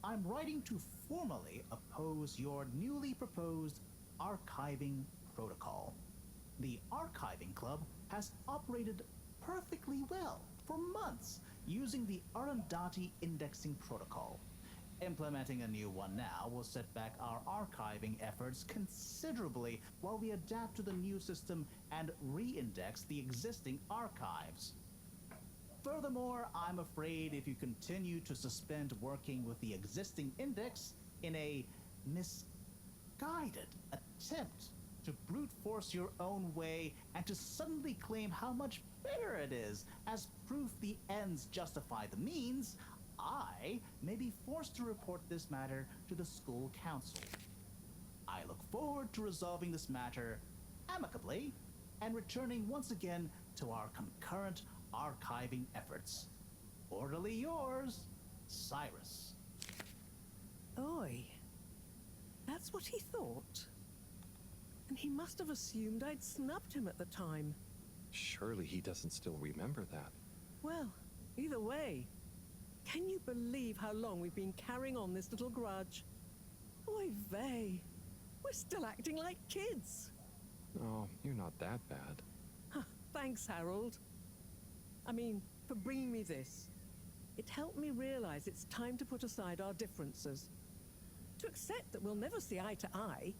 [SPEAKER 11] I'm writing to formally oppose your newly proposed archiving protocol. The Archiving Club has operated perfectly well for months using the Arundhati indexing protocol. Implementing a new one now will set back our archiving efforts considerably while we adapt to the new system and re-index the existing archives. Furthermore, I'm afraid if you continue to suspend working with the existing index in a misguided attempt to brute force your own way and to suddenly claim how much better it is as proof the ends justify the means, I may be forced to report this matter to the school council. I look forward to resolving this matter amicably and returning once again to our concurrent archiving efforts. Orderly yours, Cyrus.
[SPEAKER 3] Oi. That's what he thought. And he must have assumed I'd snubbed him at the time.
[SPEAKER 2] Surely he doesn't still remember that.
[SPEAKER 3] Well, either way, can you believe how long we've been carrying on this little grudge? Oy vey. We're still acting like kids.
[SPEAKER 2] Oh, you're not that bad.
[SPEAKER 3] Huh, thanks, Harold. I mean, for bringing me this. It helped me realize it's time to put aside our differences. To accept that we'll never see eye to eye.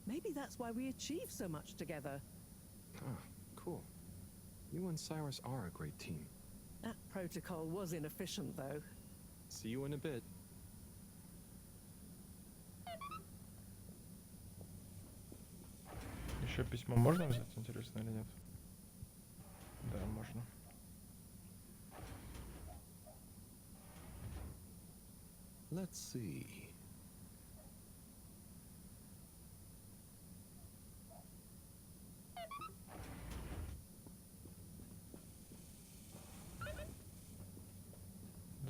[SPEAKER 3] Maybe that's why we achieve so much together.
[SPEAKER 2] Ah, cool. You and Cyrus are a great team.
[SPEAKER 3] That protocol was inefficient, though.
[SPEAKER 2] See you in a bit.
[SPEAKER 1] Еще письмо можно взять, интересно, или нет? Да, можно.
[SPEAKER 2] Let's see.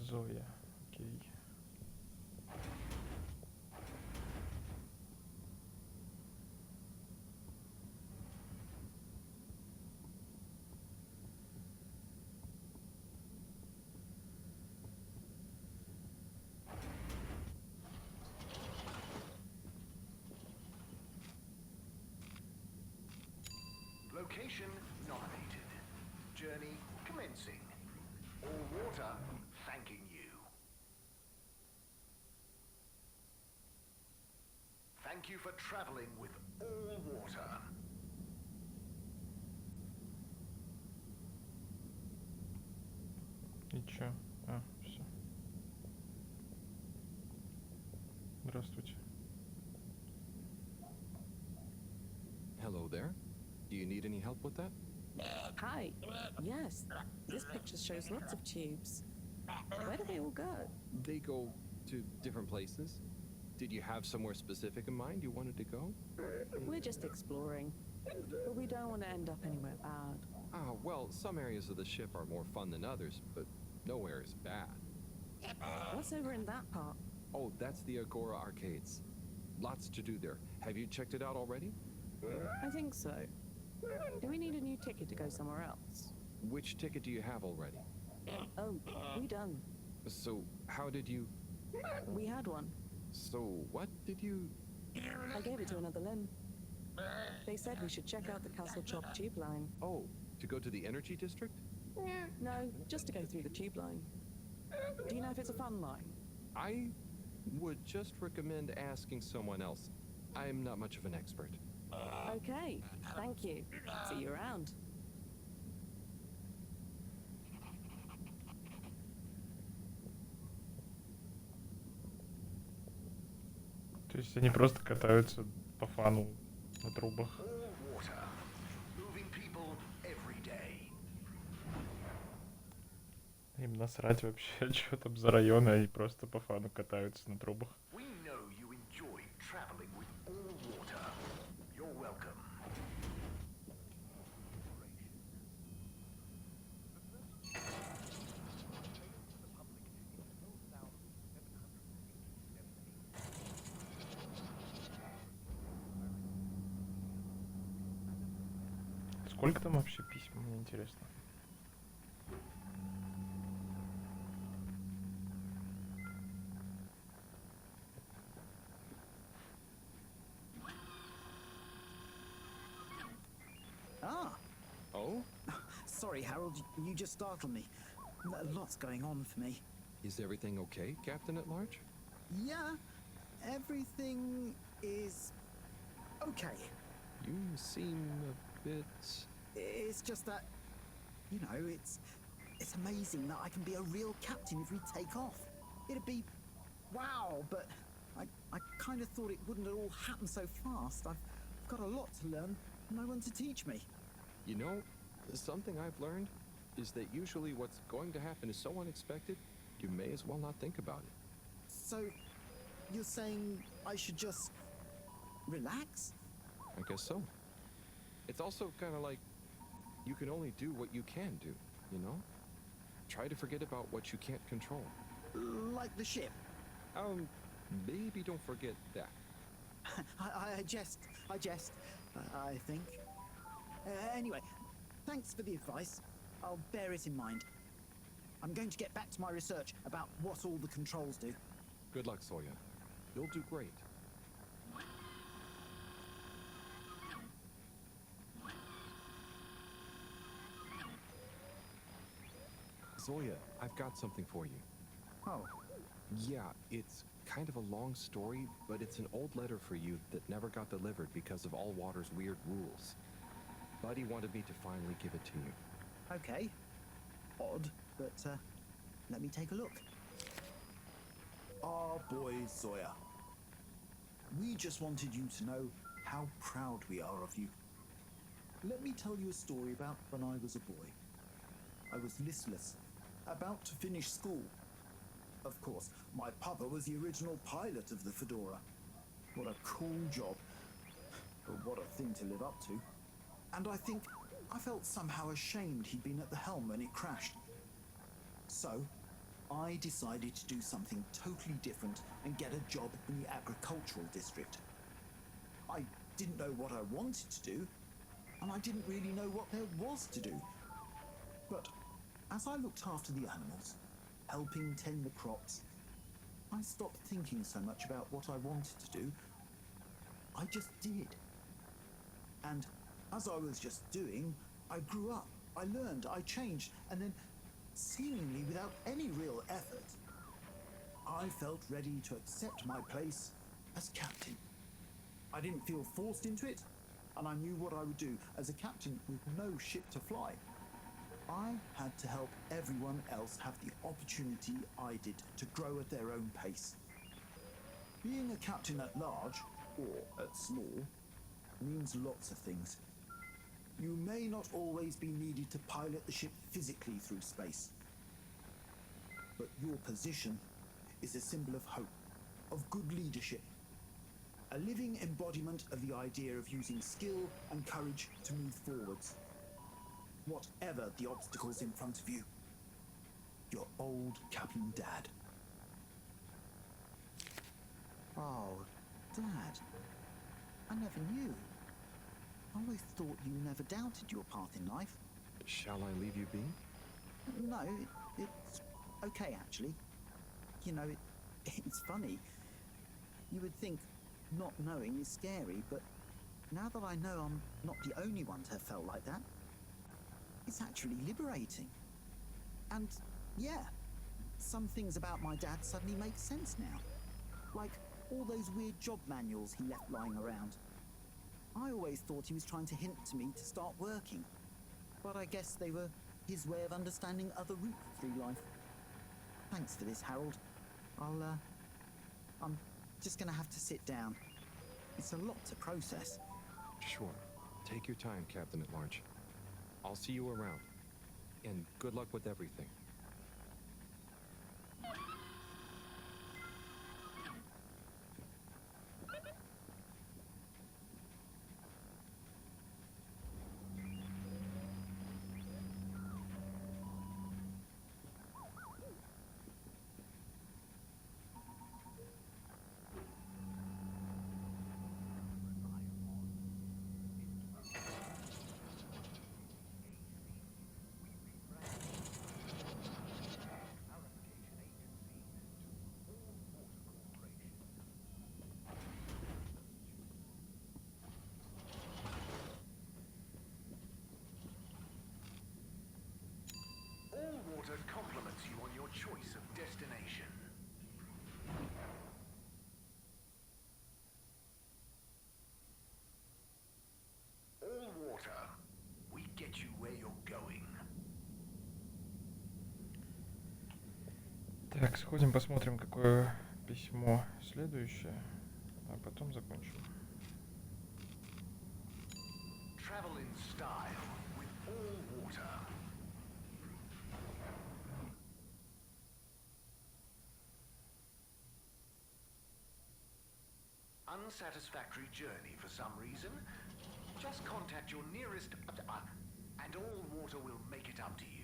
[SPEAKER 1] Зоя, окей.
[SPEAKER 15] Location nominated. Journey commencing. All water thanking you. Thank you for traveling with all water.
[SPEAKER 1] И чё? А, все. Здравствуйте.
[SPEAKER 2] Hello there. Do you need any help with that?
[SPEAKER 13] Hi. Yes, this picture shows lots of tubes. Where do they all go?
[SPEAKER 2] They go to different places. Did you have somewhere specific in mind you wanted to go?
[SPEAKER 13] We're just exploring, but we don't want to end up anywhere bad.
[SPEAKER 2] Ah, well, some areas of the ship are more fun than others, but nowhere is bad.
[SPEAKER 13] What's over in that part?
[SPEAKER 2] Oh, that's the Agora Arcades. Lots to do there. Have you checked it out already?
[SPEAKER 13] I think so. Do we need a new ticket to go somewhere else?
[SPEAKER 2] Which ticket do you have already?
[SPEAKER 13] Oh, we done.
[SPEAKER 2] So, how did you...
[SPEAKER 13] We had one.
[SPEAKER 2] So, what did you...
[SPEAKER 13] I gave it to another limb. They said we should check out the Castle Chop tube line.
[SPEAKER 2] Oh, to go to the energy district?
[SPEAKER 13] No, just to go through the tube line. Do you know if it's a fun line?
[SPEAKER 2] I would just recommend asking someone else. I'm not much of an expert.
[SPEAKER 13] Okay, thank you. See you around.
[SPEAKER 1] То есть они просто катаются по фану на трубах.
[SPEAKER 15] All water. Moving people every day.
[SPEAKER 1] Им насрать вообще, что там за районы, они просто по фану катаются на трубах.
[SPEAKER 15] We know you enjoy traveling with all water. You're welcome.
[SPEAKER 1] Сколько там вообще писем, мне интересно.
[SPEAKER 16] Ah.
[SPEAKER 2] Oh?
[SPEAKER 16] Sorry, Harold, you just startled me. Lots going on for me.
[SPEAKER 2] Is everything okay, Captain at Large?
[SPEAKER 16] Yeah, everything is okay.
[SPEAKER 2] You seem a bit...
[SPEAKER 16] It's just that, you know, it's amazing that I can be a real captain if we take off. It'd be wow, but I kind of thought it wouldn't all happen so fast. I've got a lot to learn, no one to teach me.
[SPEAKER 2] You know, something I've learned is that usually what's going to happen is so unexpected, you may as well not think about it.
[SPEAKER 16] So, you're saying I should just relax?
[SPEAKER 2] I guess so. It's also kind of like you can only do what you can do, you know? Try to forget about what you can't control.
[SPEAKER 16] Like the ship?
[SPEAKER 2] Maybe don't forget that.
[SPEAKER 16] I jest, I think. Anyway, thanks for the advice. I'll bear it in mind. I'm going to get back to my research about what all the controls do.
[SPEAKER 2] Good luck, Sawyer. You'll do great. Zoya, I've got something for you.
[SPEAKER 16] Oh.
[SPEAKER 2] Yeah, it's kind of a long story, but it's an old letter for you that never got delivered because of Allwater's weird rules. Buddy wanted me to finally give it to you.
[SPEAKER 16] Okay. Odd, but let me take a look.
[SPEAKER 4] Our boy Sawyer. We just wanted you to know how proud we are of you. Let me tell you a story about when I was a boy. I was listless, about to finish school. Of course, my papa was the original pilot of the Fedora. What a cool job. But what a thing to live up to. And I think I felt somehow ashamed he'd been at the helm when it crashed. So, I decided to do something totally different and get a job in the agricultural district. I didn't know what I wanted to do, and I didn't really know what there was to do. But as I looked after the animals, helping tend the crops, I stopped thinking so much about what I wanted to do. I just did. And as I was just doing, I grew up, I learned, I changed, and then, seemingly without any real effort, I felt ready to accept my place as captain. I didn't feel forced into it, and I knew what I would do as a captain with no ship to fly. I had to help everyone else have the opportunity I did to grow at their own pace. Being a captain at large, or at small, means lots of things. You may not always be needed to pilot the ship physically through space. But your position is a symbol of hope, of good leadership. A living embodiment of the idea of using skill and courage to move forwards. Whatever the obstacles in front of you. Your old Captain Dad.
[SPEAKER 16] Oh, Dad. I never knew. I always thought you never doubted your path in life.
[SPEAKER 2] Shall I leave you be?
[SPEAKER 16] No, it's okay, actually. You know, it's funny. You would think not knowing is scary, but now that I know I'm not the only one to have felt like that, it's actually liberating. And, yeah, some things about my dad suddenly make sense now. Like all those weird job manuals he left lying around. I always thought he was trying to hint to me to start working. But I guess they were his way of understanding other routes through life. Thanks for this, Harold. I'm just gonna have to sit down. It's a lot to process.
[SPEAKER 2] Sure. Take your time, Captain at Large. I'll see you around. And good luck with everything.
[SPEAKER 15] Water compliments you on your choice of destination. All water, we get you where you're going.
[SPEAKER 1] Так, сходим, посмотрим, какое письмо следующее, а потом закончим.
[SPEAKER 15] travel in style with all water. Unsatisfactory journey for some reason? Just contact your nearest and all water will make it up to you.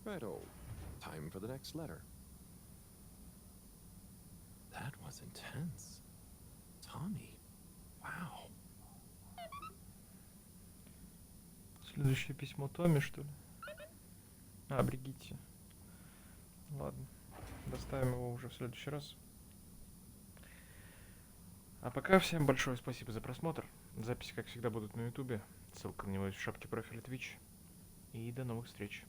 [SPEAKER 2] Righto. Time for the next letter. That was intense. Tommy. Wow.
[SPEAKER 1] Следующее письмо Томми, что ли? А, Бригитте. Ладно. Доставим его уже в следующий раз. А пока всем большое спасибо за просмотр. Записи, как всегда, будут на ютубе. Ссылка на него есть в шапке профиля Twitch. И до новых встреч.